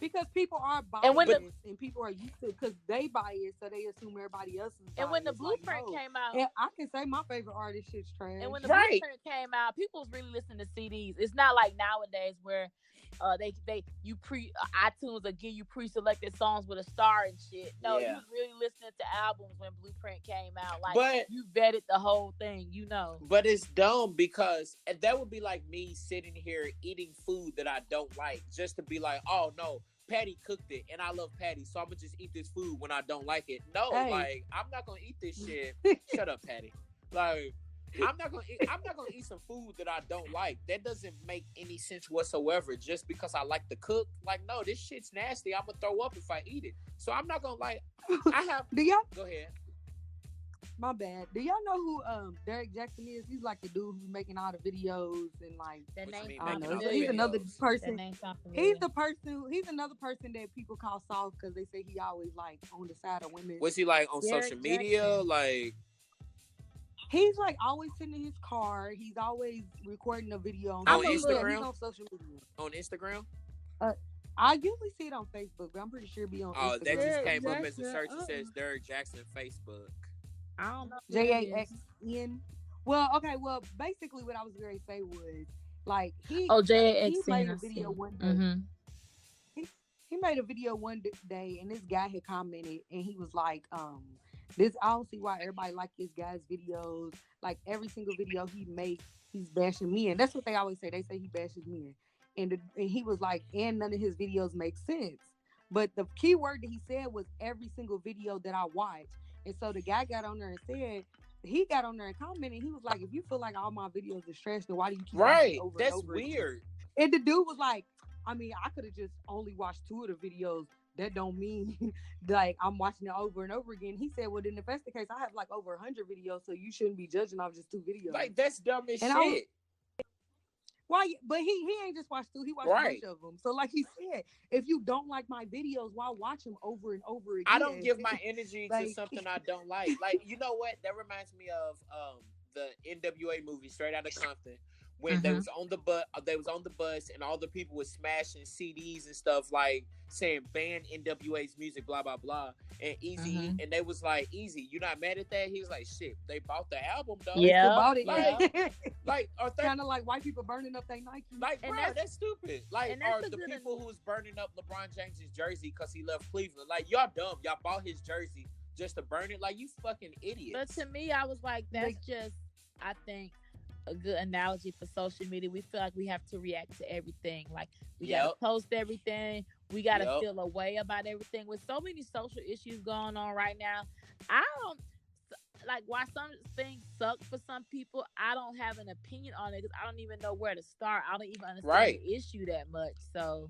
Because people are And when biased, and people are used to, because they biased, so they assume everybody else is biased. And when the Blueprint came out, and I can say my favorite artist shit's trash. And when the Blueprint came out, people was really listening to CDs. It's not like nowadays where iTunes will give you pre-selected songs with a star and shit. No, you was really listening to albums when Blueprint came out. Like, you vetted the whole thing, you know. But it's dumb because that would be like me sitting here eating food that I don't like just to be like, oh no, Patty cooked it and I love Patty, so I'm gonna just eat this food when I don't like it. No, like, I'm not gonna eat this shit. Shut up, Patty. Like, I'm not gonna eat some food that I don't like. That doesn't make any sense whatsoever. Just because I like to cook, like, no, this shit's nasty. I'm gonna throw up if I eat it. So I'm not gonna Do y'all go ahead? My bad. Do y'all know who Derek Jackson is? He's like the dude who's making all the videos and like that name. I know. He's another person. He's another person that people call soft because they say he always like on the side of women. Was he like on social media? Like, he's like always sitting in his car. He's always recording a video on Instagram. He's on social media. On Instagram. I usually see it on Facebook, but I'm pretty sure it'll be on Instagram. Oh, that just came up as a search. It says Derek Jackson Facebook. I don't know. JAXN. Well, okay. Well, basically, what I was going to say was like he made a video one day. Mm-hmm. He made a video one day, and this guy had commented, and he was like, "This I don't see why everybody like this guy's videos. Like every single video he makes, he's bashing men. That's what they always say. They say he bashes men." And he was like, and none of his videos make sense. But the key word that he said was every single video that I watch. And so the guy got on there and said, he got on there and commented. He was like, if you feel like all my videos are trash, then why do you keep right? Over That's and over weird. Again? And the dude was like, I mean, I could have just only watched 2 of the videos. That don't mean like I'm watching it over and over again. He said, well, then if that's the case, I have like over 100 videos, so you shouldn't be judging off just 2 videos. Like, that's dumb as shit. Why? But he ain't just watched 2. He watched a bunch of them. So like he said, if you don't like my videos, why watch them over and over again? I don't give my energy to something I don't like. Like, you know what? That reminds me of the NWA movie, Straight Outta Compton, when they was on the bus, and all the people were smashing CDs and stuff, like saying ban NWA's music, blah blah blah, and Easy, and they was like, Easy, you not mad at that? He was like, shit, they bought the album though. Yeah, they bought it. Like, are they kind of like white people burning up their Nike? Like, bro, that's stupid. Like, are the people who was burning up LeBron James's jersey because he left Cleveland? Like, y'all dumb. Y'all bought his jersey just to burn it. Like, you fucking idiots. But to me, I was like, that's just, I think, a good analogy for social media. We feel like we have to react to everything. Like, we gotta post everything. We gotta feel a way about everything. With so many social issues going on right now, I don't like why some things suck for some people. I don't have an opinion on it because I don't even know where to start. I don't even understand the issue that much. So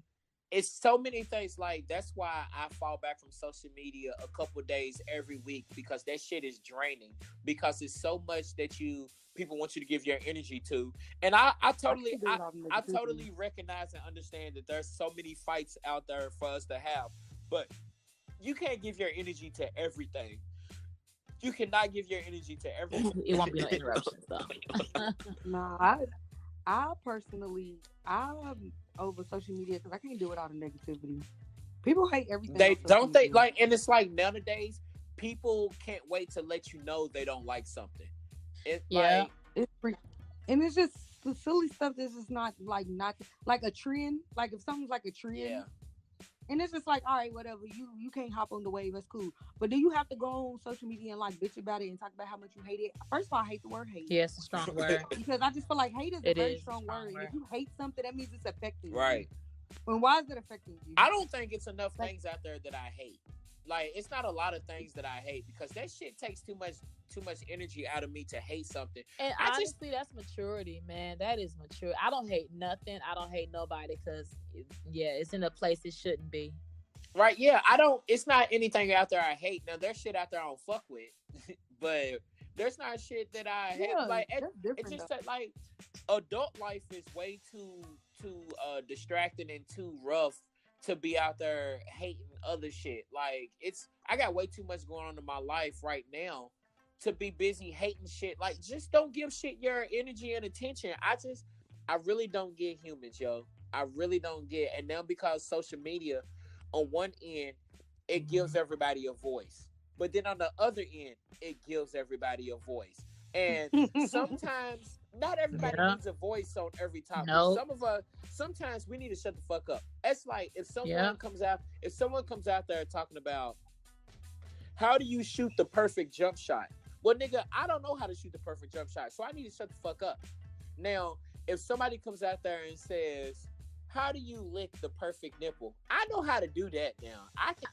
it's so many things. Like, that's why I fall back from social media a couple days every week, because that shit is draining, because it's so much that people want you to give your energy to. And I totally recognize and understand that there's so many fights out there for us to have, but you can't give your energy to everything. You cannot give your energy to everything. It won't be no interruptions though. Nah, I personally, I'm over social media because I can't deal with all the negativity. People hate everything. And it's like nowadays, people can't wait to let you know they don't like something. It's and it's just the silly stuff that's just not like a trend. Like if something's like a trend, and it's just like, all right, whatever. You can't hop on the wave. That's cool. But do you have to go on social media and like bitch about it and talk about how much you hate it? First of all, I hate the word hate. Yeah, it's a strong word. Because I just feel like hate is a very strong word. And if you hate something, that means it's affecting you. Right. And why is it affecting you? I don't think it's enough things out there that I hate. Like, it's not a lot of things that I hate, because that shit takes too much energy out of me to hate something. And honestly, that's maturity, man. That is mature. I don't hate nothing. I don't hate nobody because, it's in a place it shouldn't be. Right, yeah. It's not anything out there I hate. Now, there's shit out there I don't fuck with, but there's not shit that I hate. Like, it's just that, like, adult life is way too distracting and too rough to be out there hating other shit. Like, I got way too much going on in my life right now to be busy hating shit. Like, just don't give shit your energy and attention. I really don't get humans, yo. I really don't get. And now, because social media, on one end, it gives everybody a voice. But then on the other end, it gives everybody a voice. And sometimes not everybody needs a voice on every topic. Nope. Some of us, sometimes we need to shut the fuck up. It's like if someone comes out there talking about how do you shoot the perfect jump shot? Well, nigga, I don't know how to shoot the perfect jump shot, so I need to shut the fuck up. Now, if somebody comes out there and says, how do you lick the perfect nipple? I know how to do that now. I can